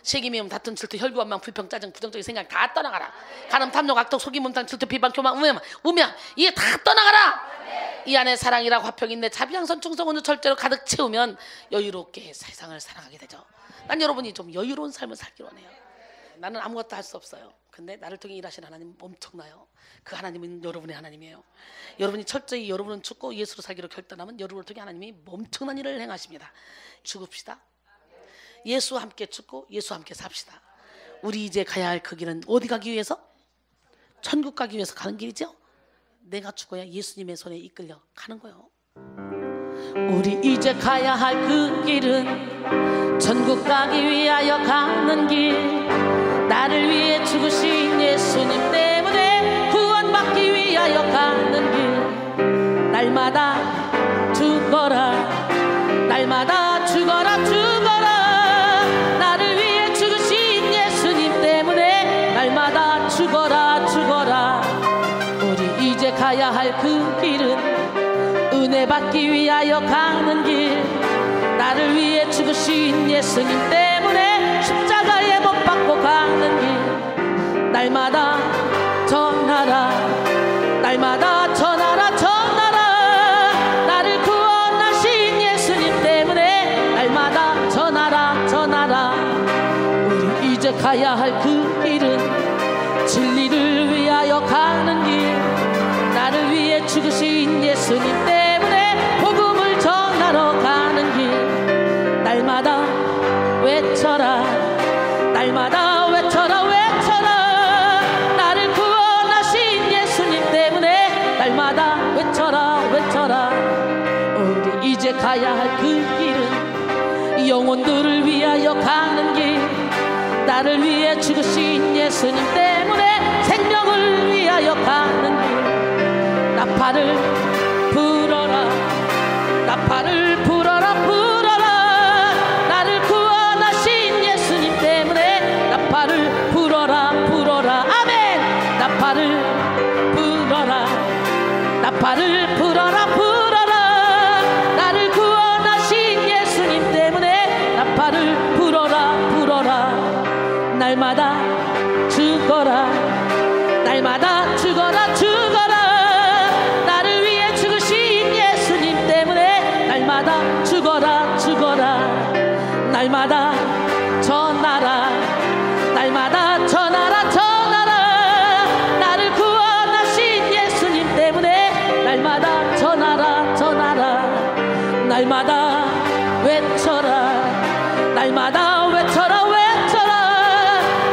시기미움, 다툼, 질투, 혈기, 원망, 불평, 짜증, 부정적인 생각 다 떠나가라. 간음, 탐욕, 악독, 속임, 문탄, 질투, 비방, 교만, 우명 이게 다 떠나가라. 이 안에 사랑이라 화평, 인내, 자비, 양선, 충성, 온유, 절제로 가득 채우면 여유롭게 세상을 사랑하게 되죠. 난 여러분이 좀 여유로운 삶을 살기로 하네요. 나는 아무것도 할 수 없어요. 근데 나를 통해 일하시는 하나님 엄청나요. 그 하나님은 여러분의 하나님이에요. 여러분이 철저히 여러분은 죽고 예수로 살기로 결단하면 여러분을 통해 하나님이 엄청난 일을 행하십니다. 죽읍시다. 예수와 함께 죽고 예수와 함께 삽시다. 우리 이제 가야 할 그 길은 어디 가기 위해서? 천국 가기 위해서 가는 길이죠. 내가 죽어야 예수님의 손에 이끌려 가는 거예요. 우리 이제 가야 할 그 길은 천국 가기 위하여 가는 길, 나를 위해 죽으신 예수님 때문에 구원받기 위하여 가는 길. 날마다 죽어라, 날마다 죽어라, 죽어라. 나를 위해 죽으신 예수님 때문에 날마다 죽어라, 죽어라. 우리 이제 가야 할 그 길은 은혜 받기 위하여 가는 길, 나를 위해 죽으신 예수님 때문에 십자가에 못 박고 가는 길. 날마다 전하라, 날마다 전하라, 전하라. 나를 구원하신 예수님 때문에 날마다 전하라, 전하라. 우리 이제 가야 할 그 길은 진리를 위하여 가는 길, 나를 위해 죽으신 예수님 때문에 복음을 전하러 가는 길. 날마다 외쳐라, 날마다 외쳐라, 외쳐라. 나를 구원하신 예수님 때문에 날마다 외쳐라, 외쳐라. 우리 이제 가야 할 그 길은 영혼들을 위하여 가는 길, 나를 위해 죽으신 예수님 때문에 생명을 위하여 가는 길. 나팔을 불어라, 나팔을 불어라, 불어라. 나를 구원하신 예수님 때문에 나팔을 불어라, 불어라. 아멘. 나팔을 불어라, 나팔을 불어라, 불어라. 나를 구원하신 예수님 때문에 나팔을 불어라, 불어라. 날마다 죽어라, 날마다 죽어라, 죽어라. 나를 위해 죽으신 예수님 때문에 날마다 죽어라, 죽어라. 날마다 전하라, 날마다 전하라, 전하라. 나를 구원하신 예수님 때문에 날마다 전하라, 전하라. 날마다 외쳐라, 날마다 외쳐라, 외쳐라.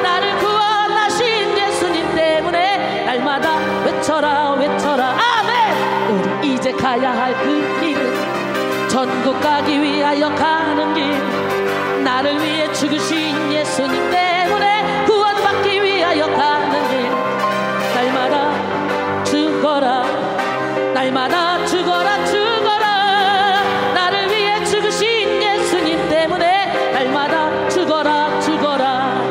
나를 구원하신 예수님 때문에 날마다 외쳐라, 외쳐라. 아멘. 우리 이제 가야 할 그 길은 천국 가기 위하여 가는 길, 나를 위해 죽으신 예수님 때문에 구원받기 위하여 가는 길. 날마다 죽어라, 날마다 죽어라, 죽어라. 나를 위해 죽으신 예수님 때문에 날마다 죽어라, 죽어라.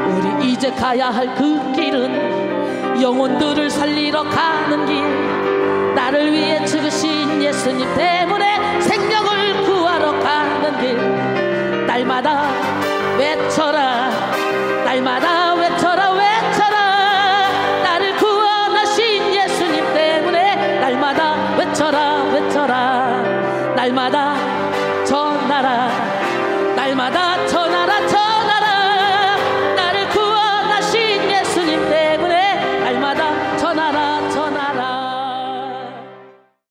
우리 이제 가야 할 그 길은 영혼들을 살리러 가는 길, 나를 위해 죽으신 예수님 때문에 생명을 구하러 가는 길. 날마다 외쳐라, 날마다 외쳐라, 외쳐라. 나를 구원하신 예수님 때문에 날마다 외쳐라, 외쳐라. 날마다 전하라, 날마다 전하라, 전하라.